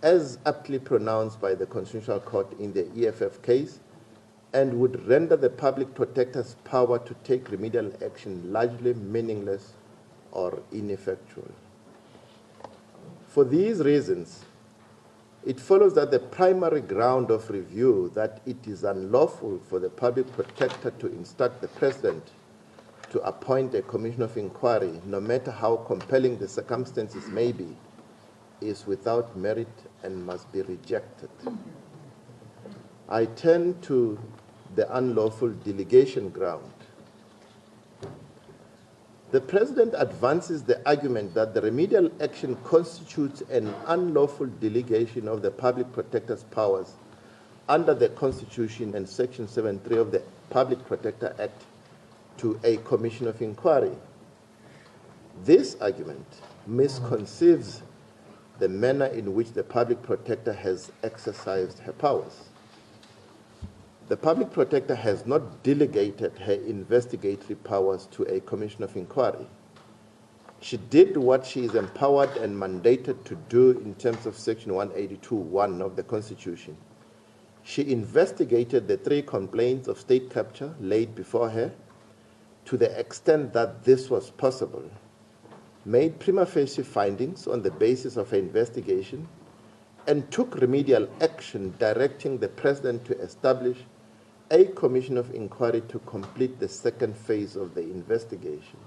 as aptly pronounced by the Constitutional Court in the EFF case, and would render the public protector's power to take remedial action largely meaningless or ineffectual. For these reasons, it follows that the primary ground of review that it is unlawful for the public protector to instruct the President to appoint a commission of inquiry, no matter how compelling the circumstances may be, is without merit and must be rejected. I turn to the unlawful delegation ground. The President advances the argument that the remedial action constitutes an unlawful delegation of the public protector's powers under the Constitution and Section 7.3 of the Public Protector Act to a commission of inquiry. This argument misconceives the manner in which the public protector has exercised her powers. The public protector has not delegated her investigatory powers to a commission of inquiry. She did what she is empowered and mandated to do in terms of Section 182(1) of the Constitution. She investigated the 3 complaints of state capture laid before her to the extent that this was possible, made prima facie findings on the basis of her investigation, and took remedial action directing the President to establish a commission of inquiry to complete the second phase of the investigation.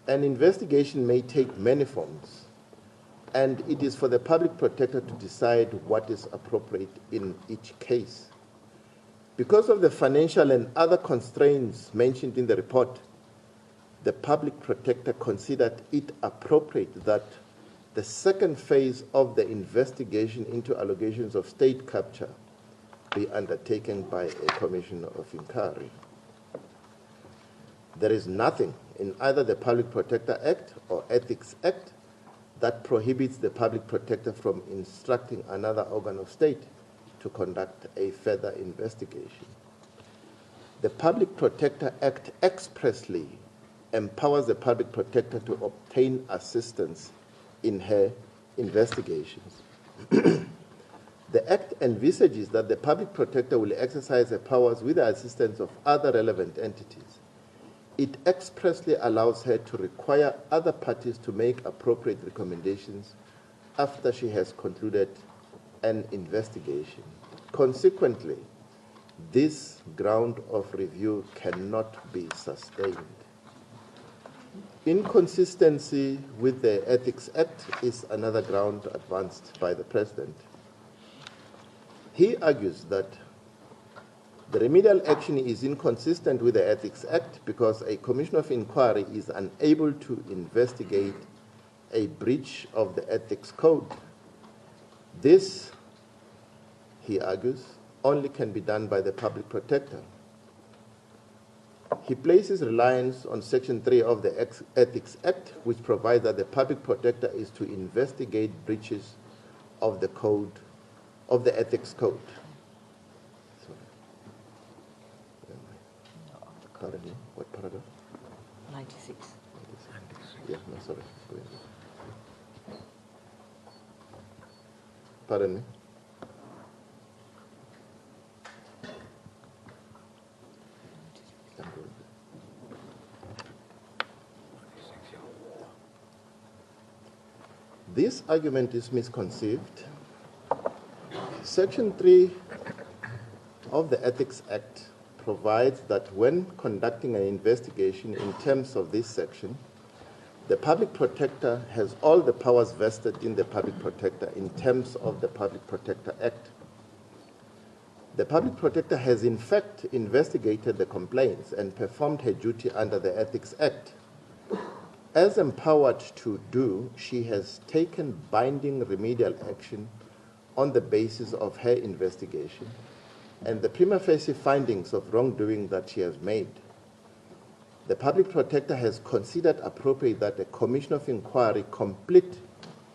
An investigation may take many forms, and it is for the public protector to decide what is appropriate in each case. Because of the financial and other constraints mentioned in the report, the public protector considered it appropriate that the second phase of the investigation into allegations of state capture be undertaken by a commission of inquiry. There is nothing in either the Public Protector Act or Ethics Act that prohibits the public protector from instructing another organ of state to conduct a further investigation. The Public Protector Act expressly empowers the public protector to obtain assistance in her investigations. The Act envisages that the public protector will exercise her powers with the assistance of other relevant entities. It expressly allows her to require other parties to make appropriate recommendations after she has concluded an investigation. Consequently, this ground of review cannot be sustained. Inconsistency with the Ethics Act is another ground advanced by the President. He argues that the remedial action is inconsistent with the Ethics Act because a commission of inquiry is unable to investigate a breach of the ethics code. This, he argues, only can be done by the public protector. He places reliance on Section 3 of the Ethics Act, which provides that the public protector is to investigate breaches of the code, of the ethics code. Currently, what paragraph? 96. Yeah, no, sorry. Pardon me? This argument is misconceived. Section 3 of the Ethics Act provides that when conducting an investigation in terms of this section, the public protector has all the powers vested in the public protector in terms of the Public Protector Act. The public protector has in fact investigated the complaints and performed her duty under the Ethics Act. As empowered to do, she has taken binding remedial action on the basis of her investigation and the prima facie findings of wrongdoing that she has made. The public protector has considered appropriate that a commission of inquiry complete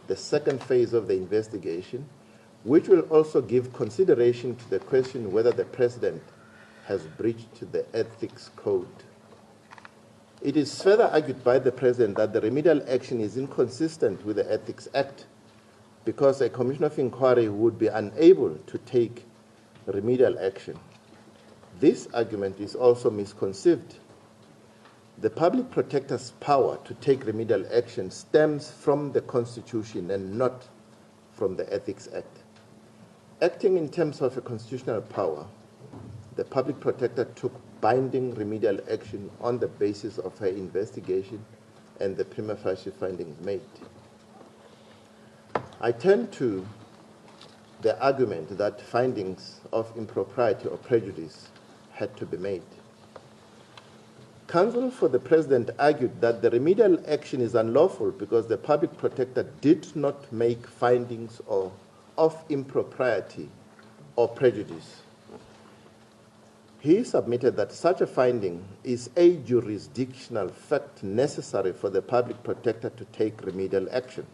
the second phase of the investigation, which will also give consideration to the question whether the President has breached the ethics code. It is further argued by the President that the remedial action is inconsistent with the Ethics Act because a commission of inquiry would be unable to take remedial action. This argument is also misconceived. The public protector's power to take remedial action stems from the Constitution and not from the Ethics Act. Acting in terms of a constitutional power, the public protector took binding remedial action on the basis of her investigation and the prima facie findings made. I turn to the argument that findings of impropriety or prejudice had to be made. Counsel for the President argued that the remedial action is unlawful because the public protector did not make findings of impropriety or prejudice. He submitted that such a finding is a jurisdictional fact necessary for the public protector to take remedial action.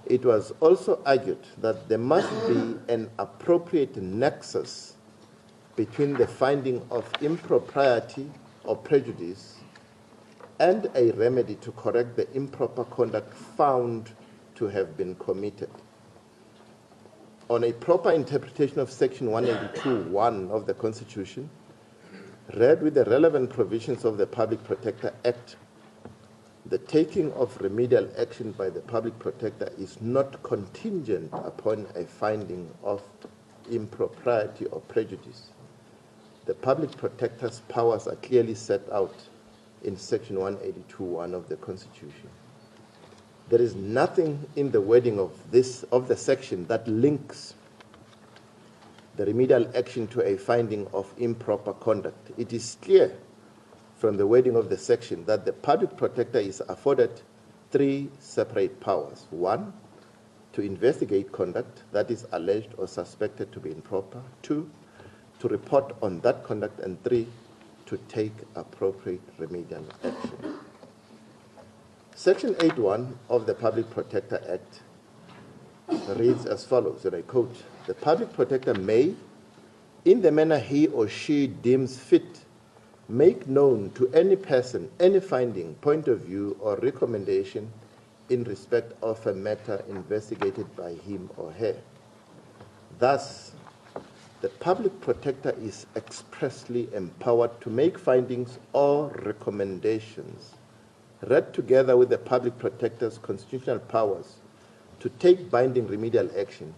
It was also argued that there must be an appropriate nexus between the finding of impropriety or prejudice and a remedy to correct the improper conduct found to have been committed. On a proper interpretation of Section 182(1) of the Constitution, read with the relevant provisions of the Public Protector Act, the taking of remedial action by the public protector is not contingent upon a finding of impropriety or prejudice. The public protector's powers are clearly set out in Section 182(1) of the Constitution. There is nothing in the wording of the section that links the remedial action to a finding of improper conduct. It is clear from the wording of the section that the public protector is afforded 3 separate powers. 1, to investigate conduct that is alleged or suspected to be improper. 2, to report on that conduct. And 3, to take appropriate remedial action. Section 8(1) of the Public Protector Act reads as follows, and I quote, "The public protector may, in the manner he or she deems fit, make known to any person any finding, point of view, or recommendation in respect of a matter investigated by him or her." Thus, the public protector is expressly empowered to make findings or recommendations, read together with the public protector's constitutional powers to take binding remedial action.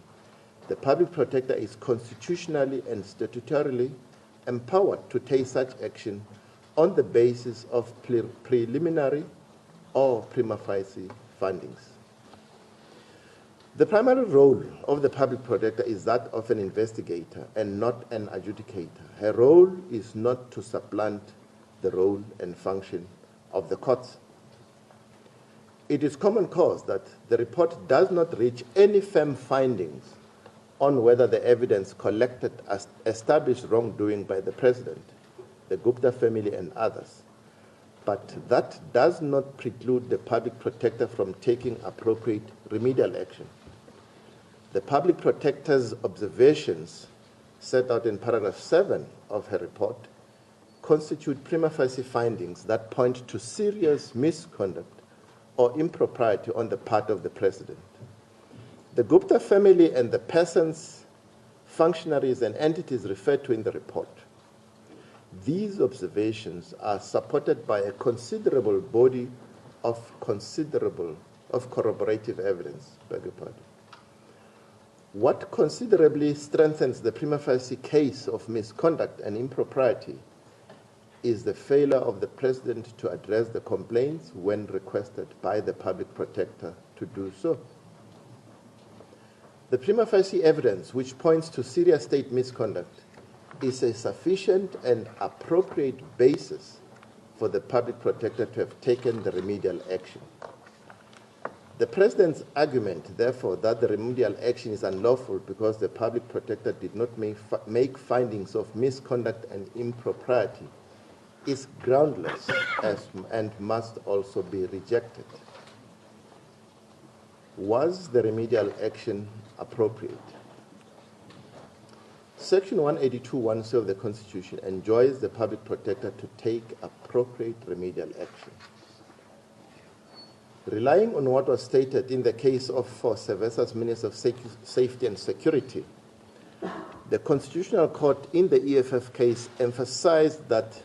The public protector is constitutionally and statutorily empowered to take such action on the basis of preliminary or prima facie findings. The primary role of the public protector is that of an investigator and not an adjudicator. Her role is not to supplant the role and function of the courts. It is common cause that the report does not reach any firm findings on whether the evidence collected established wrongdoing by the President, the Gupta family, and others. But that does not preclude the public protector from taking appropriate remedial action. The public protector's observations set out in paragraph 7 of her report constitute prima facie findings that point to serious misconduct or impropriety on the part of the President. The Gupta family and the persons, functionaries, and entities referred to in the report. These observations are supported by a considerable body of corroborative evidence. Beg your pardon. What considerably strengthens the prima facie case of misconduct and impropriety is the failure of the President to address the complaints when requested by the public protector to do so. The prima facie evidence which points to serious state misconduct is a sufficient and appropriate basis for the public protector to have taken the remedial action. The President's argument, therefore, that the remedial action is unlawful because the public protector did not make findings of misconduct and impropriety is groundless and must also be rejected. Was the remedial action appropriate? Section 182(1) of the Constitution enjoins the public protector to take appropriate remedial action. Relying on what was stated in the case of Force versus Minister of Safety and Security, the Constitutional Court in the EFF case emphasized that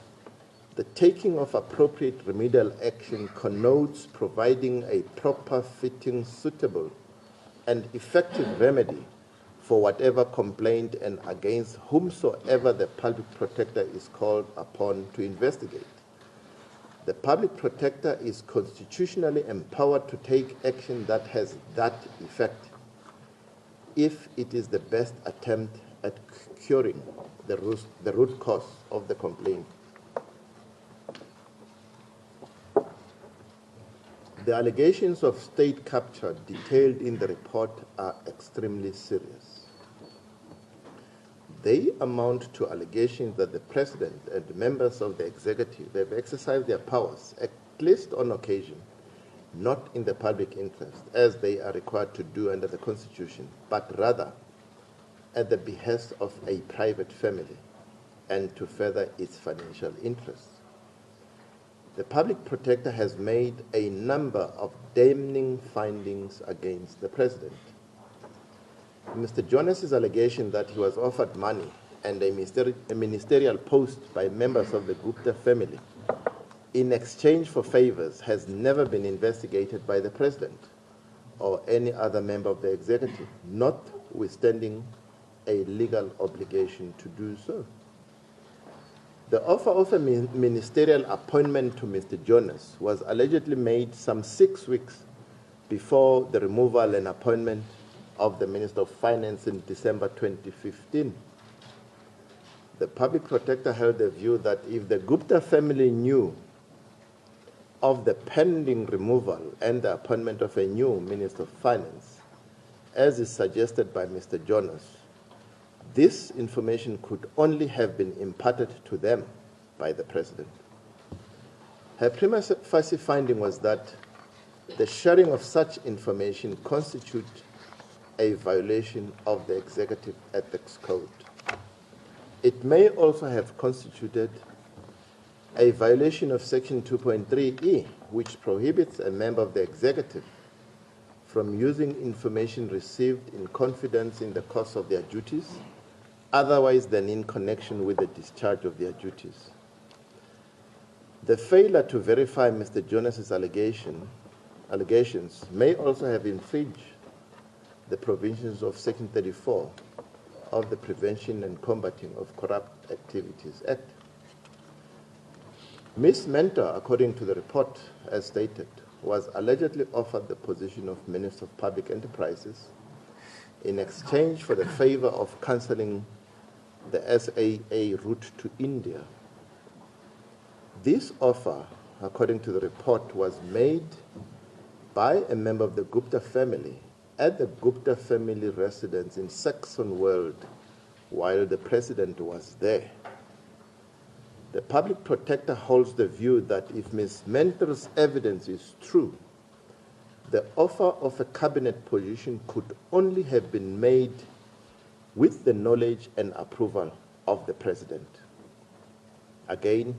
the taking of appropriate remedial action connotes providing a proper, fitting, suitable, and effective remedy for whatever complaint and against whomsoever the public protector is called upon to investigate. The public protector is constitutionally empowered to take action that has that effect if it is the best attempt at curing the root cause of the complaint. The allegations of state capture detailed in the report are extremely serious. They amount to allegations that the President and members of the executive have exercised their powers, at least on occasion, not in the public interest, as they are required to do under the Constitution, but rather at the behest of a private family and to further its financial interests. The public protector has made a number of damning findings against the President. Mr. Jonas' allegation that he was offered money and a ministerial post by members of the Gupta family in exchange for favors has never been investigated by the President or any other member of the executive, notwithstanding a legal obligation to do so. The offer of a ministerial appointment to Mr. Jonas was allegedly made some 6 weeks before the removal and appointment of the Minister of Finance in December 2015. The public protector held the view that if the Gupta family knew of the pending removal and the appointment of a new Minister of Finance, as is suggested by Mr. Jonas, this information could only have been imparted to them by the President. Her prima facie finding was that the sharing of such information constitutes a violation of the Executive Ethics Code. It may also have constituted a violation of Section 2.3e, which prohibits a member of the Executive from using information received in confidence in the course of their duties, otherwise than in connection with the discharge of their duties. The failure to verify Mr. Jonas's allegations may also have infringed the provisions of Section 34 of the Prevention and Combating of Corrupt Activities Act. Ms. Mentor, according to the report as stated, was allegedly offered the position of Minister of Public Enterprises in exchange for the favor of cancelling the SAA route to India. This offer, according to the report, was made by a member of the Gupta family at the Gupta family residence in Saxon World while the President was there. The public protector holds the view that if Ms. Mentor's evidence is true, the offer of a cabinet position could only have been made with the knowledge and approval of the President. Again,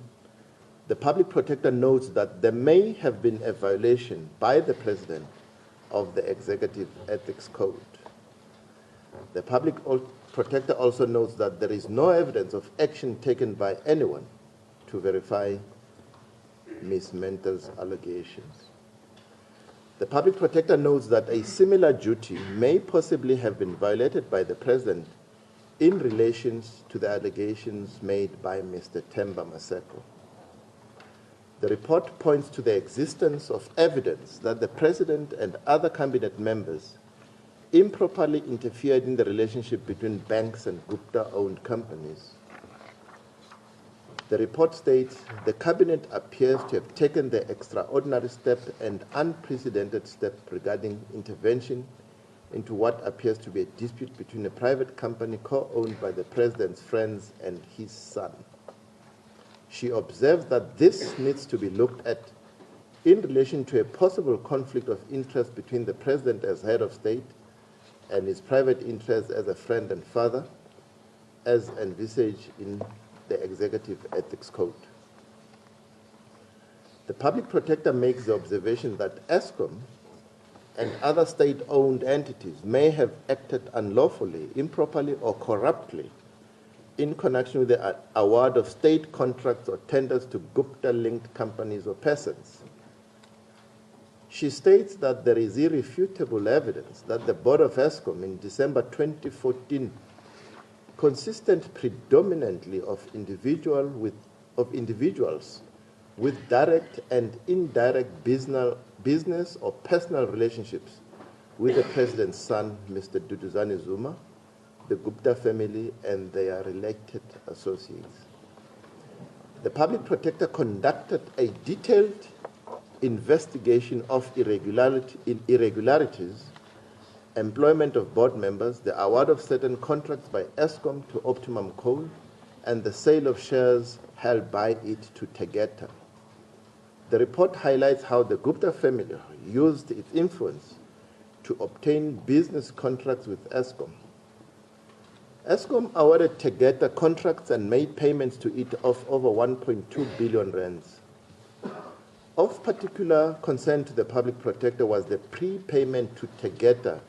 the public protector notes that there may have been a violation by the President of the Executive Ethics Code. The public protector also notes that there is no evidence of action taken by anyone to verify Ms. Mentor's allegations. The public protector notes that a similar duty may possibly have been violated by the President in relation to the allegations made by Mr. Themba Maseko. The report points to the existence of evidence that the President and other cabinet members improperly interfered in the relationship between banks and Gupta-owned companies. The report states the cabinet appears to have taken the extraordinary step and unprecedented step regarding intervention into what appears to be a dispute between a private company co-owned by the President's friends and his son. She observes that this needs to be looked at in relation to a possible conflict of interest between the President as head of state and his private interests as a friend and father, as envisaged in the Executive Ethics Code. The public protector makes the observation that ESCOM and other state-owned entities may have acted unlawfully, improperly, or corruptly in connection with the award of state contracts or tenders to Gupta-linked companies or persons. She states that there is irrefutable evidence that the board of ESCOM in December 2014 consisted predominantly of individuals with direct and indirect business or personal relationships with the President's son, Mr. Duduzane Zuma, the Gupta family, and their related associates. The public protector conducted a detailed investigation of irregularities, employment of board members, the award of certain contracts by ESCOM to Optimum Coal, and the sale of shares held by it to Tegeta. The report highlights how the Gupta family used its influence to obtain business contracts with ESCOM. ESCOM awarded Tegeta contracts and made payments to it of over 1.2 billion rands. Of particular concern to the public protector was the prepayment to Tegeta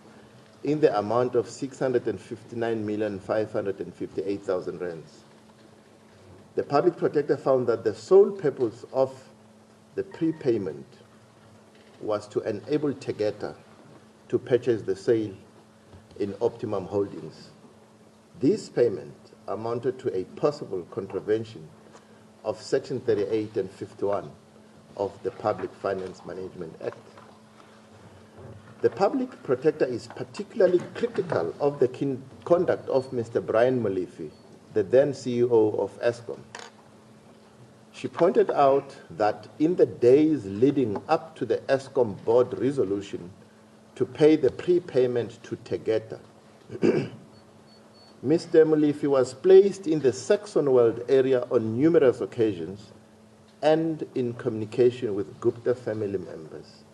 in the amount of 659,558,000 rands. The public protector found that the sole purpose of the prepayment was to enable Tegeta to purchase the sale in Optimum Holdings. This payment amounted to a possible contravention of Section 38 and 51 of the Public Finance Management Act. The Public Protector is particularly critical of the conduct of Mr. Brian Molefe, the then CEO of Eskom. She pointed out that in the days leading up to the Eskom board resolution to pay the prepayment to Tegeta, Mr. Molefe was placed in the Saxonwold area on numerous occasions and in communication with Gupta family members.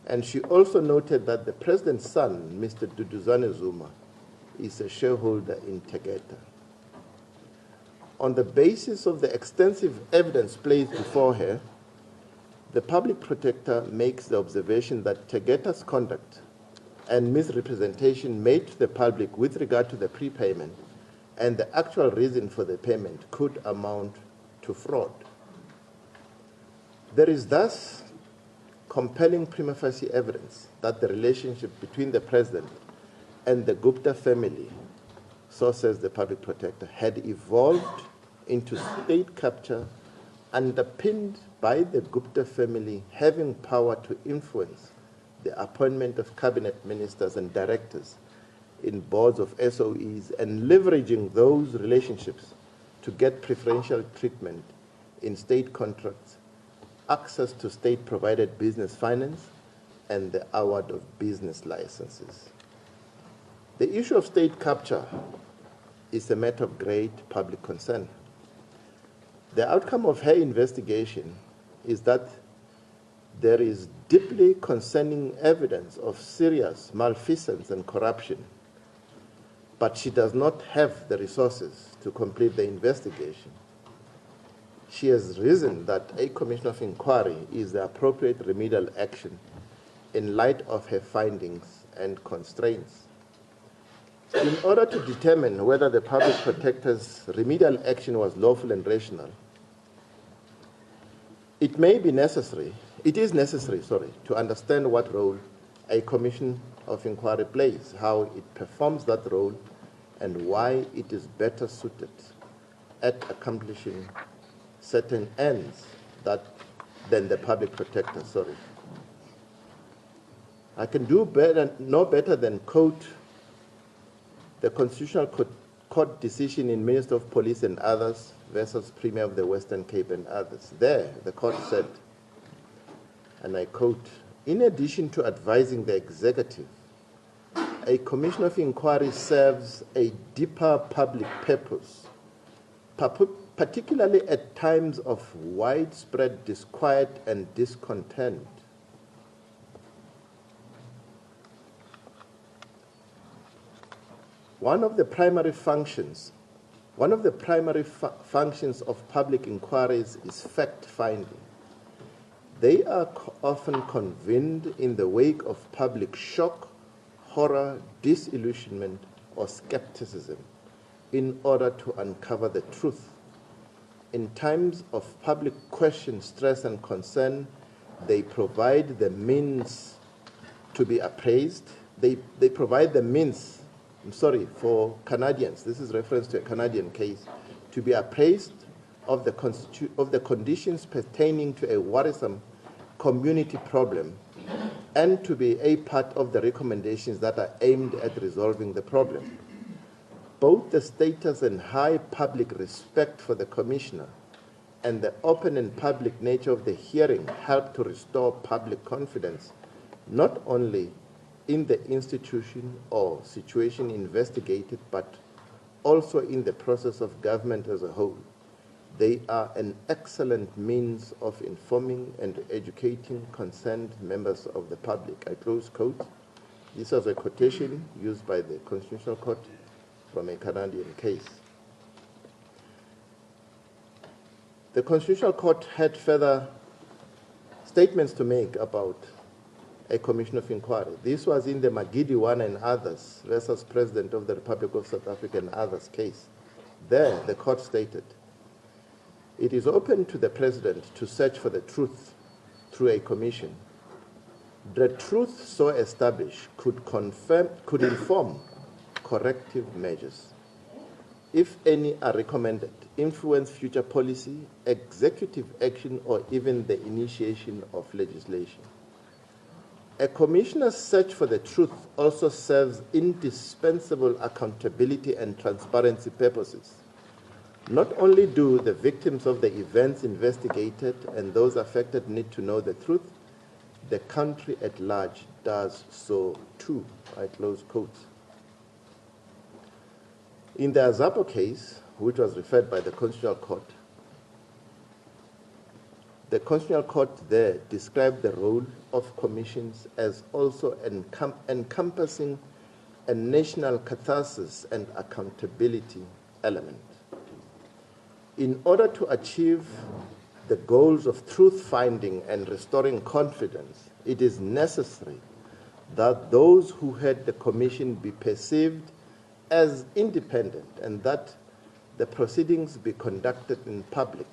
And she also noted that the president's son, Mr. Duduzane Zuma, is a shareholder in Tegeta. On the basis of the extensive evidence placed before her, the Public Protector makes the observation that Tegeta's conduct and misrepresentation made to the public with regard to the prepayment and the actual reason for the payment could amount to fraud. There is thus compelling prima facie evidence that the relationship between the president and the Gupta family, so says the Public Protector, had evolved into state capture underpinned by the Gupta family having power to influence the appointment of cabinet ministers and directors in boards of SOEs and leveraging those relationships to get preferential treatment in state contracts, access to state-provided business finance, and the award of business licenses. The issue of state capture is a matter of great public concern. The outcome of her investigation is that there is deeply concerning evidence of serious malfeasance and corruption, but she does not have the resources to complete the investigation. She has reasoned that a commission of inquiry is the appropriate remedial action in light of her findings and constraints. In order to determine whether the Public Protector's remedial action was lawful and rational, it is necessary, to understand what role a commission of inquiry plays, how it performs that role, and why it is better suited at accomplishing certain ends than the Public Protector. I can no better than quote the Constitutional Court decision in Minister of Police and others versus Premier of the Western Cape and others. There, the court said, and I quote, "In addition to advising the executive, a commission of inquiry serves a deeper public purpose, particularly at times of widespread disquiet and discontent. One of the primary functions of public inquiries is fact-finding. They are often convened in the wake of public shock, horror, disillusionment, or skepticism in order to uncover the truth. In times of public question, stress, and concern, they provide the means to be appraised. They provide the means, for Canadians, this is reference to a Canadian case, to be appraised of the conditions pertaining to a worrisome community problem and to be a part of the recommendations that are aimed at resolving the problem. Both the status and high public respect for the Commissioner and the open and public nature of the hearing help to restore public confidence, not only in the institution or situation investigated, but also in the process of government as a whole. They are an excellent means of informing and educating concerned members of the public." I close quote. This was a quotation used by the Constitutional Court from a Canadian case. The Constitutional Court had further statements to make about a commission of inquiry. This was in the Magidi one and others versus President of the Republic of South Africa and others case. There, the court stated, "It is open to the President to search for the truth through a commission. The truth so established could inform corrective measures. if any are recommended, influence future policy, executive action, or even the initiation of legislation. A commissioner's search for the truth also serves indispensable accountability and transparency purposes. Not only do the victims of the events investigated and those affected need to know the truth, the country at large does so too, I close quotes. In the Azapo case, which was referred by the Constitutional Court, the Constitutional Court there described the role of commissions as also encompassing a national catharsis and accountability element. In order to achieve the goals of truth-finding and restoring confidence, it is necessary that those who head the commission be perceived as independent and that the proceedings be conducted in public.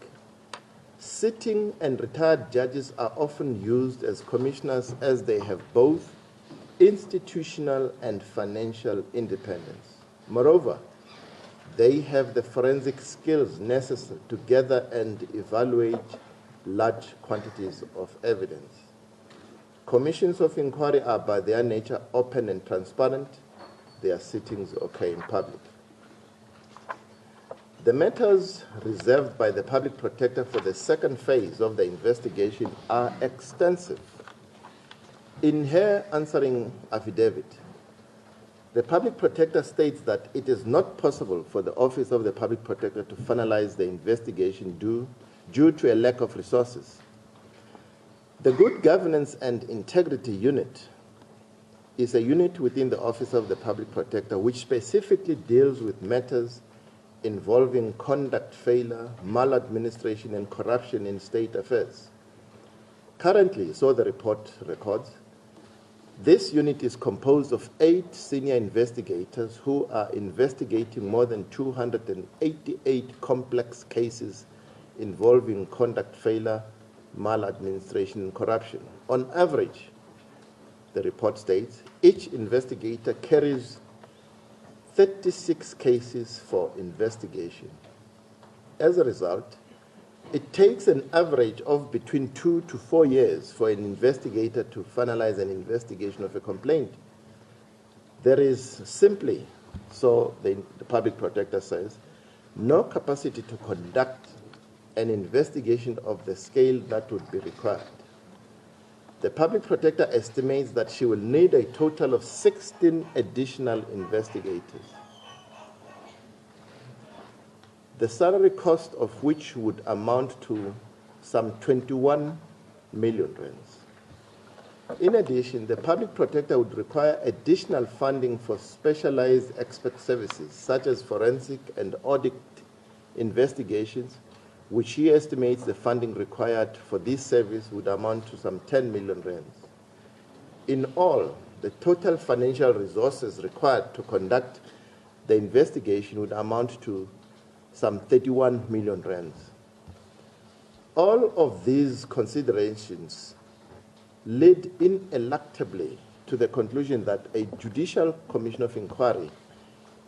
Sitting and retired judges are often used as commissioners as they have both institutional and financial independence. Moreover, they have the forensic skills necessary to gather and evaluate large quantities of evidence. Commissions of inquiry are by their nature open and transparent. Their sittings occur in public. The matters reserved by the public protector for the second phase of the investigation are extensive. In her answering affidavit, the public protector states that it is not possible for the Office of the Public Protector to finalize the investigation due to a lack of resources. The Good Governance and Integrity Unit is a unit within the Office of the Public Protector which specifically deals with matters involving conduct failure, maladministration, and corruption in state affairs. Currently, so the report records, this unit is composed of 8 senior investigators who are investigating more than 288 complex cases involving conduct failure, maladministration, and corruption. On average, the report states, each investigator carries 36 cases for investigation. As a result, it takes an average of between 2 to 4 years for an investigator to finalize an investigation of a complaint. There is simply, so the public protector says, no capacity to conduct an investigation of the scale that would be required. The public protector estimates that she will need a total of 16 additional investigators, the salary cost of which would amount to some 21 million rands. In addition, the public protector would require additional funding for specialized expert services, such as forensic and audit investigations, which he estimates the funding required for this service would amount to some 10 million rands. In all, the total financial resources required to conduct the investigation would amount to some 31 million rands. All of these considerations lead ineluctably to the conclusion that a judicial commission of inquiry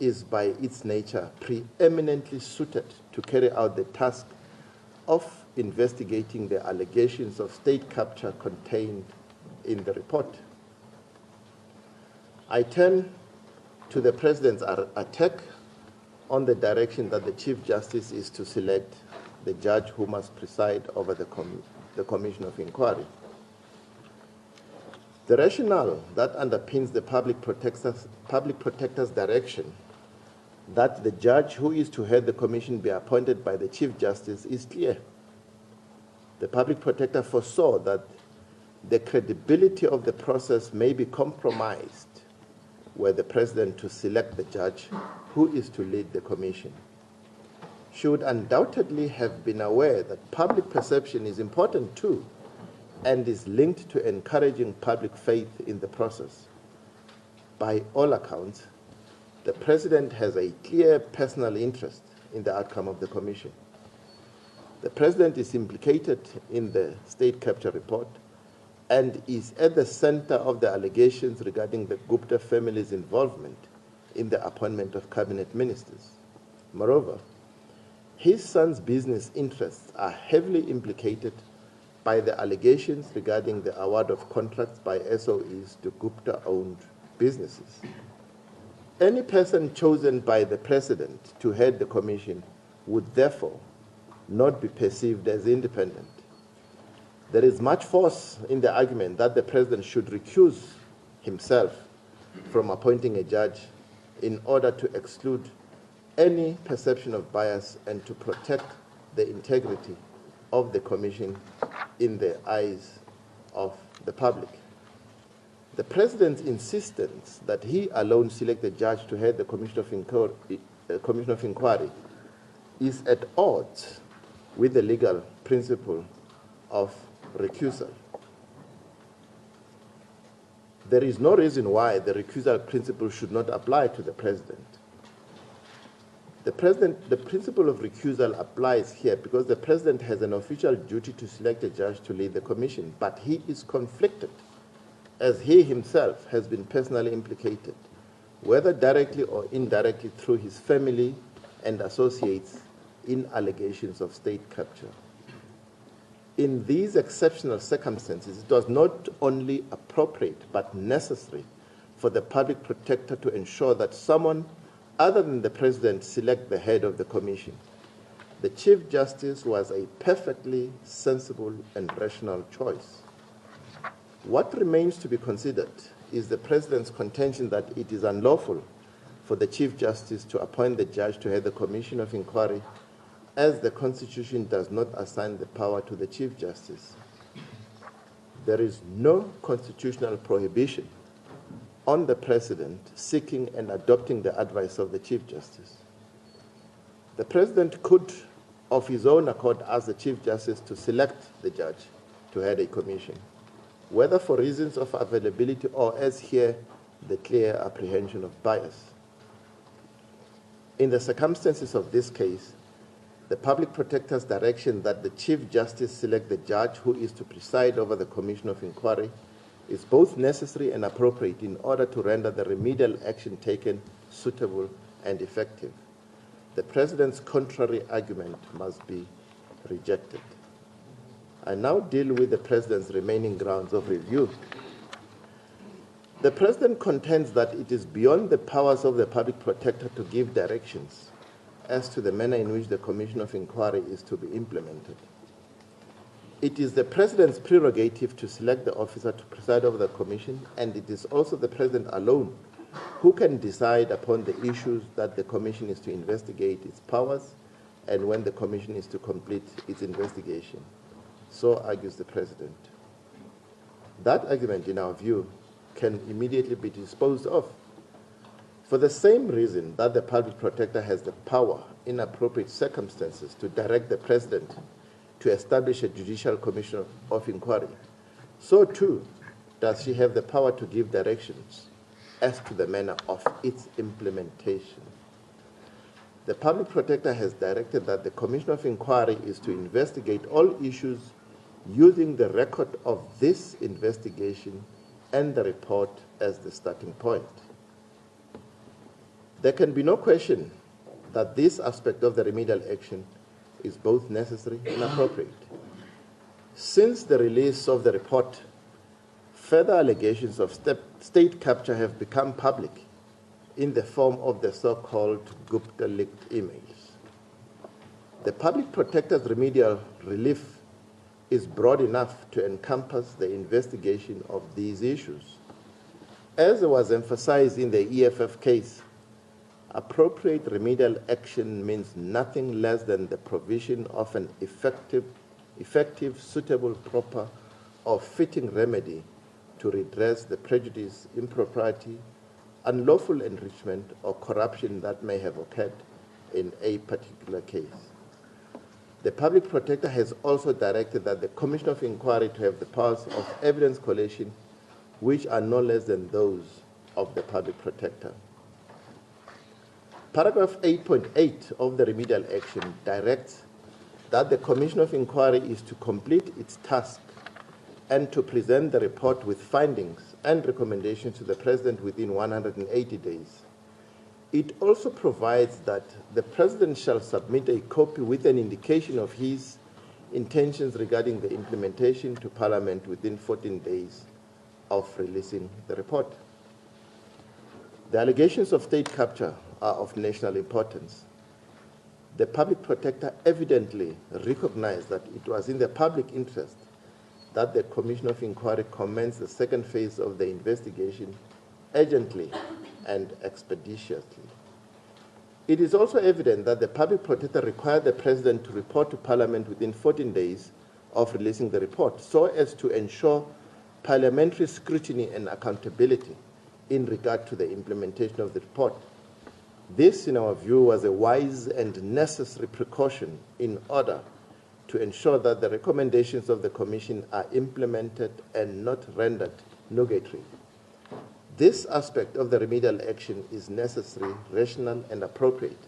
is by its nature preeminently suited to carry out the task of investigating the allegations of state capture contained in the report. I turn to the President's attack on the direction that the Chief Justice is to select the judge who must preside over the Commission of Inquiry. The rationale that underpins the public protector's direction that the judge who is to head the commission be appointed by the Chief Justice is clear. The public protector foresaw that the credibility of the process may be compromised were the President to select the judge who is to lead the commission. She would undoubtedly have been aware that public perception is important too and is linked to encouraging public faith in the process. By all accounts, the President has a clear personal interest in the outcome of the commission. The President is implicated in the state capture report and is at the center of the allegations regarding the Gupta family's involvement in the appointment of cabinet ministers. Moreover, his son's business interests are heavily implicated by the allegations regarding the award of contracts by SOEs to Gupta-owned businesses. Any person chosen by the President to head the Commission would therefore not be perceived as independent. There is much force in the argument that the President should recuse himself from appointing a judge in order to exclude any perception of bias and to protect the integrity of the Commission in the eyes of the public. The President's insistence that he alone select a judge to head the Commission of Inquiry is at odds with the legal principle of recusal. There is no reason why the recusal principle should not apply to the President. The principle of recusal applies here because the President has an official duty to select a judge to lead the Commission, but he is conflicted as he himself has been personally implicated, whether directly or indirectly through his family and associates, in allegations of state capture. In these exceptional circumstances, it was not only appropriate but necessary for the public protector to ensure that someone other than the President select the head of the Commission. The Chief Justice was a perfectly sensible and rational choice. What remains to be considered is the President's contention that it is unlawful for the Chief Justice to appoint the judge to head the Commission of Inquiry, as the Constitution does not assign the power to the Chief Justice. There is no constitutional prohibition on the President seeking and adopting the advice of the Chief Justice. The President could, of his own accord, ask the Chief Justice to select the judge to head a commission, whether for reasons of availability or, as here, the clear apprehension of bias. In the circumstances of this case, the Public Protector's direction that the Chief Justice select the judge who is to preside over the Commission of Inquiry is both necessary and appropriate in order to render the remedial action taken suitable and effective. The President's contrary argument must be rejected. I now deal with the President's remaining grounds of review. The President contends that it is beyond the powers of the Public Protector to give directions as to the manner in which the Commission of Inquiry is to be implemented. It is the President's prerogative to select the officer to preside over the Commission, and it is also the President alone who can decide upon the issues that the Commission is to investigate, its powers, and when the Commission is to complete its investigation. So argues the President. That argument, in our view, can immediately be disposed of. For the same reason that the Public Protector has the power, in appropriate circumstances, to direct the President to establish a judicial commission of inquiry, so too does she have the power to give directions as to the manner of its implementation. The Public Protector has directed that the Commission of Inquiry is to investigate all issues using the record of this investigation and the report as the starting point. There can be no question that this aspect of the remedial action is both necessary and appropriate. Since the release of the report, further allegations of state capture have become public in the form of the so-called Gupta-leaked emails. The Public Protector's remedial relief is broad enough to encompass the investigation of these issues. As was emphasized in the EFF case, appropriate remedial action means nothing less than the provision of an effective, suitable, proper, or fitting remedy to redress the prejudice, impropriety, unlawful enrichment, or corruption that may have occurred in a particular case. The Public Protector has also directed that the Commission of Inquiry to have the powers of evidence collation, which are no less than those of the Public Protector. Paragraph 8.8 of the remedial action directs that the Commission of Inquiry is to complete its task and to present the report with findings and recommendations to the President within 180 days. It also provides that the President shall submit a copy with an indication of his intentions regarding the implementation to Parliament within 14 days of releasing the report. The allegations of state capture are of national importance. The public protector evidently recognized that it was in the public interest that the Commission of Inquiry commence the second phase of the investigation urgently and expeditiously. It is also evident that the public protector required the President to report to Parliament within 14 days of releasing the report so as to ensure parliamentary scrutiny and accountability in regard to the implementation of the report. This, in our view, was a wise and necessary precaution in order to ensure that the recommendations of the Commission are implemented and not rendered nugatory. This aspect of the remedial action is necessary, rational, and appropriate,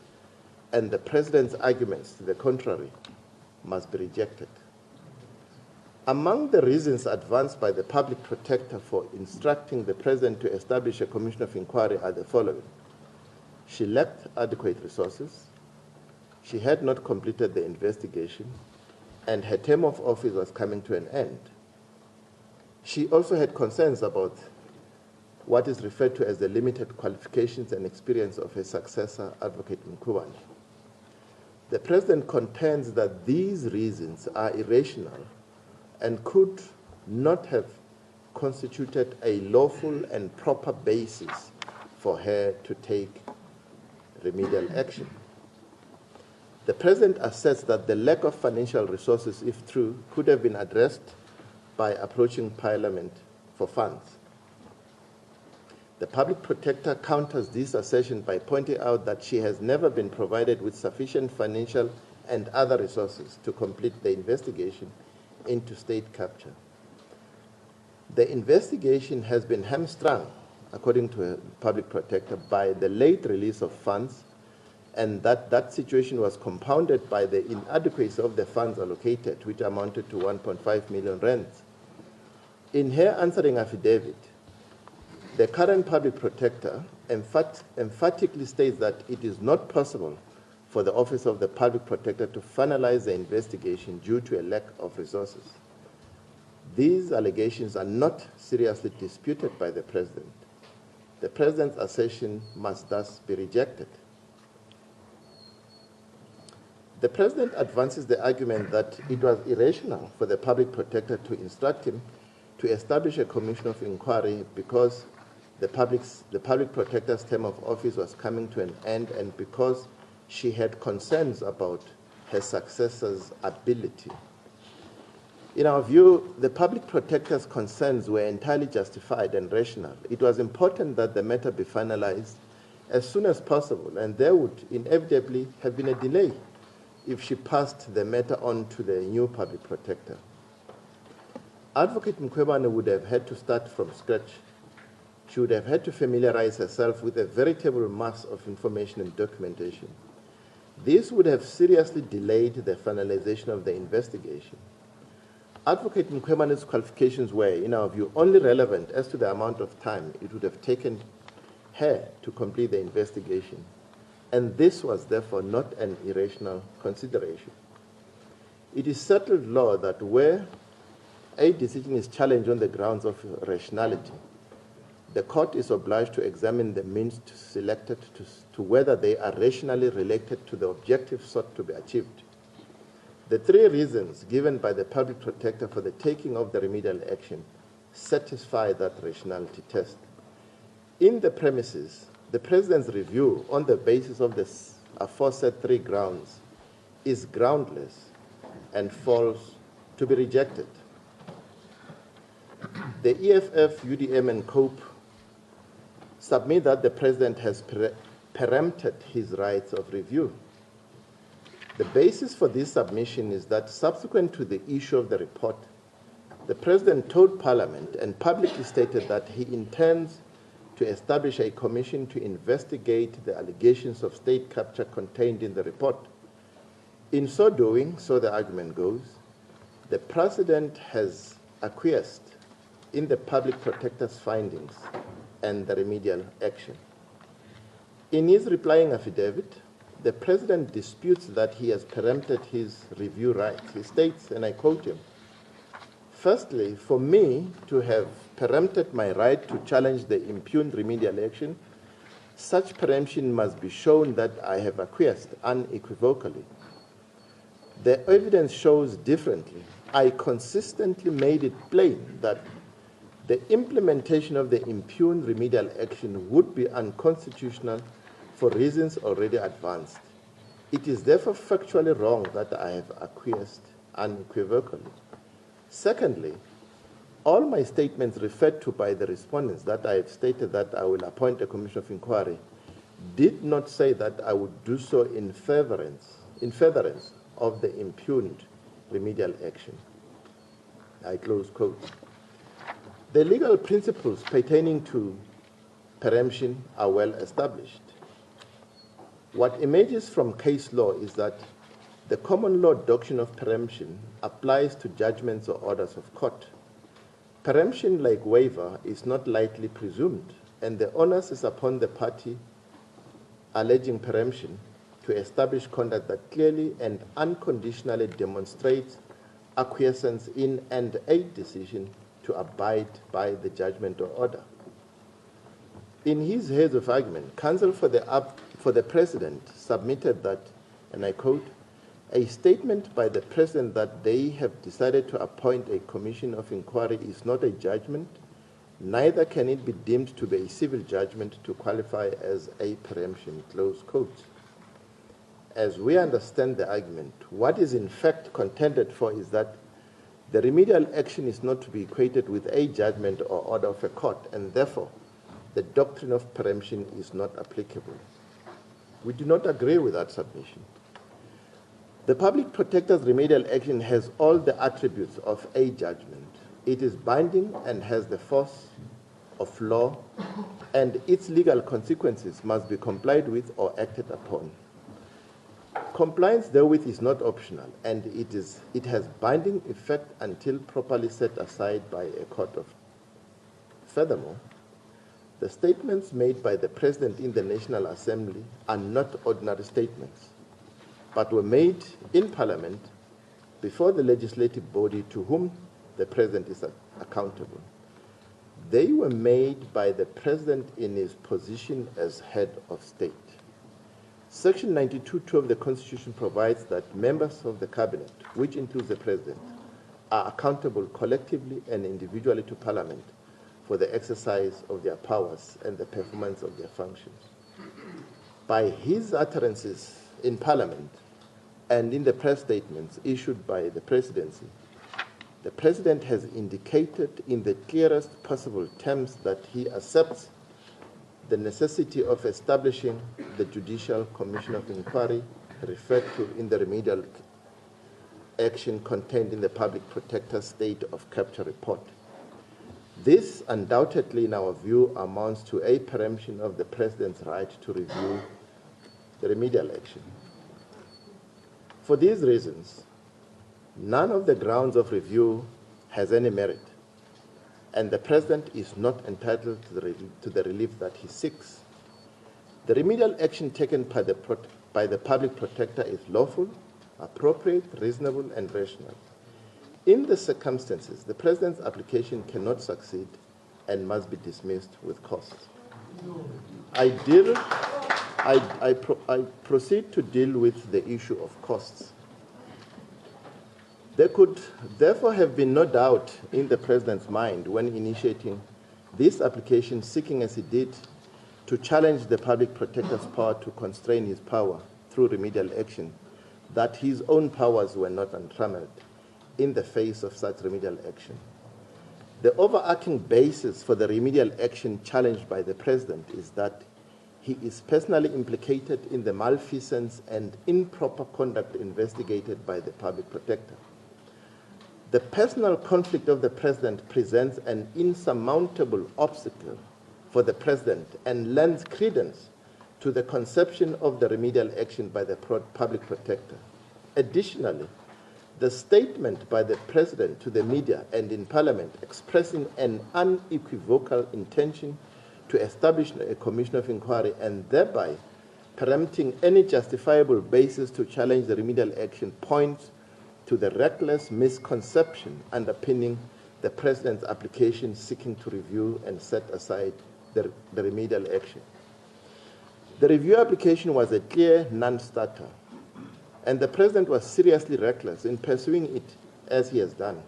and the President's arguments to the contrary must be rejected. Among the reasons advanced by the public protector for instructing the President to establish a commission of inquiry are the following. She lacked adequate resources, she had not completed the investigation, and her term of office was coming to an end. She also had concerns about what is referred to as the limited qualifications and experience of her successor, Advocate Mkhwebane. The President contends that these reasons are irrational and could not have constituted a lawful and proper basis for her to take remedial action. The President asserts that the lack of financial resources, if true, could have been addressed by approaching Parliament for funds. The public protector counters this assertion by pointing out that she has never been provided with sufficient financial and other resources to complete the investigation into state capture. The investigation has been hamstrung, according to a public protector, by the late release of funds, and that situation was compounded by the inadequacy of the funds allocated, which amounted to 1.5 million rands. In her answering affidavit, the current public protector emphatically states that it is not possible for the Office of the Public Protector to finalize the investigation due to a lack of resources. These allegations are not seriously disputed by the President. The President's assertion must thus be rejected. The President advances the argument that it was irrational for the public protector to instruct him to establish a commission of inquiry because the public protector's term of office was coming to an end and because she had concerns about her successor's ability. In our view, the public protector's concerns were entirely justified and rational. It was important that the matter be finalized as soon as possible, and there would inevitably have been a delay if she passed the matter on to the new public protector. Advocate Mkhwebane would have had to start from scratch. She would have had to familiarize herself with a veritable mass of information and documentation. This would have seriously delayed the finalization of the investigation. Advocate Mkhwebane's qualifications were, in our view, only relevant as to the amount of time it would have taken her to complete the investigation, and this was therefore not an irrational consideration. It is settled law that where a decision is challenged on the grounds of rationality, the court is obliged to examine the means selected to whether they are rationally related to the objective sought to be achieved. The three reasons given by the public protector for the taking of the remedial action satisfy that rationality test. In the premises, the President's review on the basis of the aforesaid three grounds is groundless and falls to be rejected. The EFF, UDM, and COPE submit that the President has preempted his rights of review. The basis for this submission is that subsequent to the issue of the report, the President told Parliament and publicly stated that he intends to establish a commission to investigate the allegations of state capture contained in the report. In so doing, so the argument goes, the President has acquiesced in the public protector's findings and the remedial action. In his replying affidavit, the President disputes that he has preempted his review rights. He states, and I quote him, "Firstly, for me to have preempted my right to challenge the impugned remedial action, such preemption must be shown that I have acquiesced unequivocally. The evidence shows differently. I consistently made it plain that the implementation of the impugned remedial action would be unconstitutional for reasons already advanced. It is therefore factually wrong that I have acquiesced unequivocally. Secondly, all my statements referred to by the respondents that I have stated that I will appoint a commission of inquiry did not say that I would do so in furtherance of the impugned remedial action." I close quote. The legal principles pertaining to preemption are well established. What emerges from case law is that the common law doctrine of preemption applies to judgments or orders of court. Preemption, like waiver, is not lightly presumed, and the onus is upon the party alleging preemption to establish conduct that clearly and unconditionally demonstrates acquiescence in and a decision to abide by the judgment or order. In his heads of argument, counsel for the President submitted that, and I quote, "A statement by the President that they have decided to appoint a commission of inquiry is not a judgment, neither can it be deemed to be a civil judgment to qualify as a preemption," close quote. As we understand the argument, what is in fact contended for is that the remedial action is not to be equated with a judgment or order of a court, and therefore the doctrine of preemption is not applicable. We do not agree with that submission. The public protector's remedial action has all the attributes of a judgment. It is binding and has the force of law, and its legal consequences must be complied with or acted upon. Compliance therewith is not optional, and it has binding effect until properly set aside by a court of. Furthermore, the statements made by the President in the National Assembly are not ordinary statements, but were made in Parliament before the legislative body to whom the President is accountable. They were made by the President in his position as head of state. Section 92(2) of the Constitution provides that members of the Cabinet, which includes the President, are accountable collectively and individually to Parliament for the exercise of their powers and the performance of their functions. By his utterances in Parliament and in the press statements issued by the Presidency, the President has indicated in the clearest possible terms that he accepts the necessity of establishing the Judicial Commission of Inquiry referred to in the remedial action contained in the Public Protector's State of Capture report. This undoubtedly, in our view, amounts to a preemption of the President's right to review the remedial action. For these reasons, none of the grounds of review has any merit, and the President is not entitled to the relief that he seeks. The remedial action taken by the Public Protector is lawful, appropriate, reasonable, and rational. In the circumstances, the President's application cannot succeed and must be dismissed with costs. I proceed to deal with the issue of costs. There could therefore have been no doubt in the President's mind when initiating this application, seeking as he did to challenge the Public Protector's power to constrain his power through remedial action, that his own powers were not untrammeled in the face of such remedial action. The overarching basis for the remedial action challenged by the President is that he is personally implicated in the malfeasance and improper conduct investigated by the Public Protector. The personal conflict of the President presents an insurmountable obstacle for the President and lends credence to the conception of the remedial action by the Public Protector. Additionally, the statement by the President to the media and in Parliament expressing an unequivocal intention to establish a commission of inquiry and thereby preempting any justifiable basis to challenge the remedial action points to the reckless misconception underpinning the President's application seeking to review and set aside the remedial action. The review application was a clear non-starter, and the President was seriously reckless in pursuing it as he has done.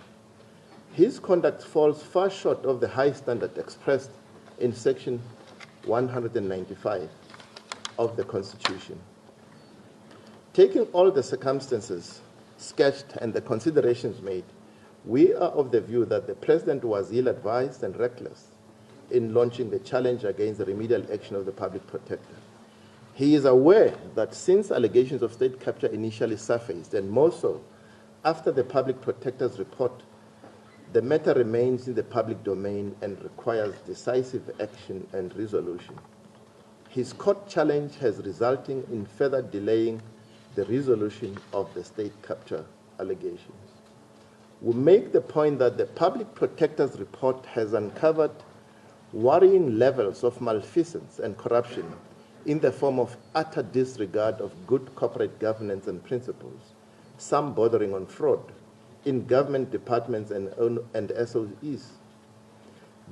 His conduct falls far short of the high standard expressed in Section 195 of the Constitution. Taking all the circumstances sketched and the considerations made, we are of the view that the President was ill-advised and reckless in launching the challenge against the remedial action of the Public Protector. He is aware that since allegations of state capture initially surfaced, and more so after the Public Protector's report, the matter remains in the public domain and requires decisive action and resolution. His court challenge has resulted in further delaying the resolution of the state capture allegations. We make the point that the Public Protector's report has uncovered worrying levels of malfeasance and corruption in the form of utter disregard of good corporate governance and principles, some bordering on fraud, in government departments and SOEs.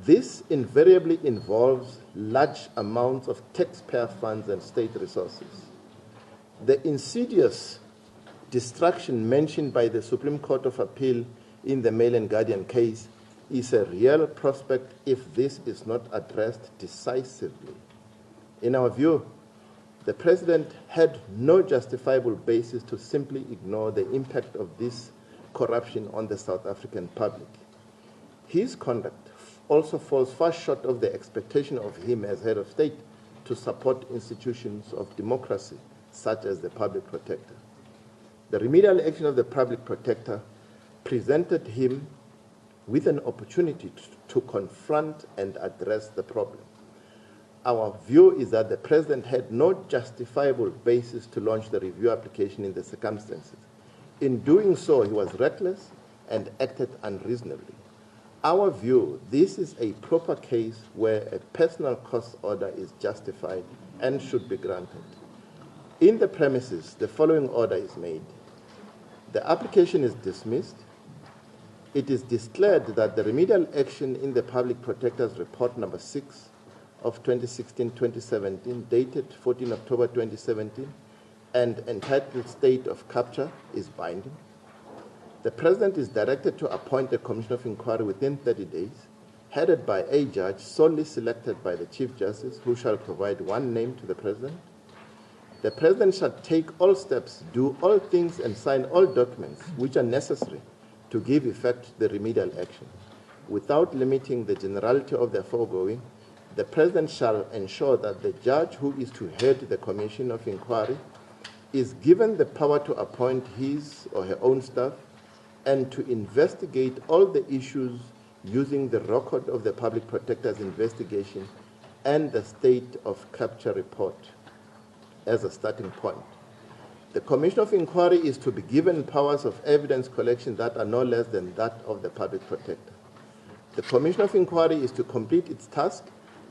This invariably involves large amounts of taxpayer funds and state resources. The insidious distraction mentioned by the Supreme Court of Appeal in the Mail and Guardian case is a real prospect if this is not addressed decisively. In our view, the President had no justifiable basis to simply ignore the impact of this corruption on the South African public. His conduct also falls far short of the expectation of him as head of state to support institutions of democracy, such as the Public Protector. The remedial action of the Public Protector presented him with an opportunity to confront and address the problem. Our view is that the President had no justifiable basis to launch the review application in the circumstances. In doing so, he was reckless and acted unreasonably. Our view, this is a proper case where a personal cost order is justified and should be granted. In the premises, the following order is made. The application is dismissed. It is declared that the remedial action in the Public Protector's Report number 6 of 2016-2017, dated 14 October 2017, and entitled State of Capture is binding. The President is directed to appoint a Commission of Inquiry within 30 days, headed by a judge solely selected by the Chief Justice, who shall provide one name to the President. The President shall take all steps, do all things, and sign all documents which are necessary to give effect to the remedial action. Without limiting the generality of the foregoing, the President shall ensure that the judge who is to head the Commission of Inquiry is given the power to appoint his or her own staff and to investigate all the issues using the record of the Public Protector's investigation and the State of Capture report as a starting point. The Commission of Inquiry is to be given powers of evidence collection that are no less than that of the Public Protector. The Commission of Inquiry is to complete its task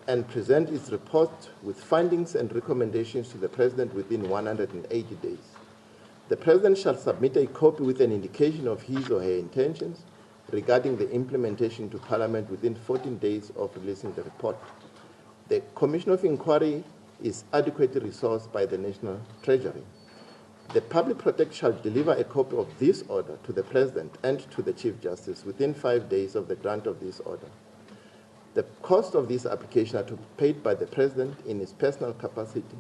and present its report with findings and recommendations to the President within 180 days. The President shall submit a copy with an indication of his or her intentions regarding the implementation to Parliament within 14 days of releasing the report. The Commission of Inquiry is adequately resourced by the National Treasury. The Public Protector shall deliver a copy of this order to the President and to the Chief Justice within 5 days of the grant of this order. The cost of this application are to be paid by the President in his personal capacity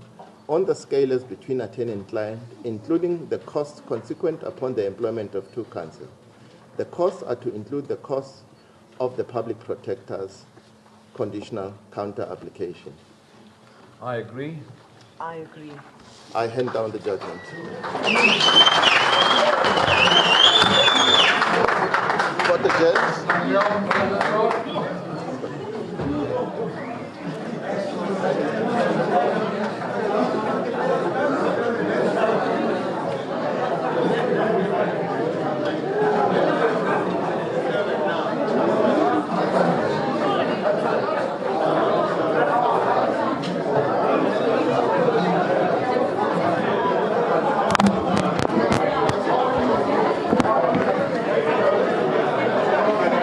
on the scale as between attorney and client, including the costs consequent upon the employment of two counsel. The costs are to include the costs of the Public Protector's conditional counter application. I agree. I agree. I hand down the judgment. For the judge.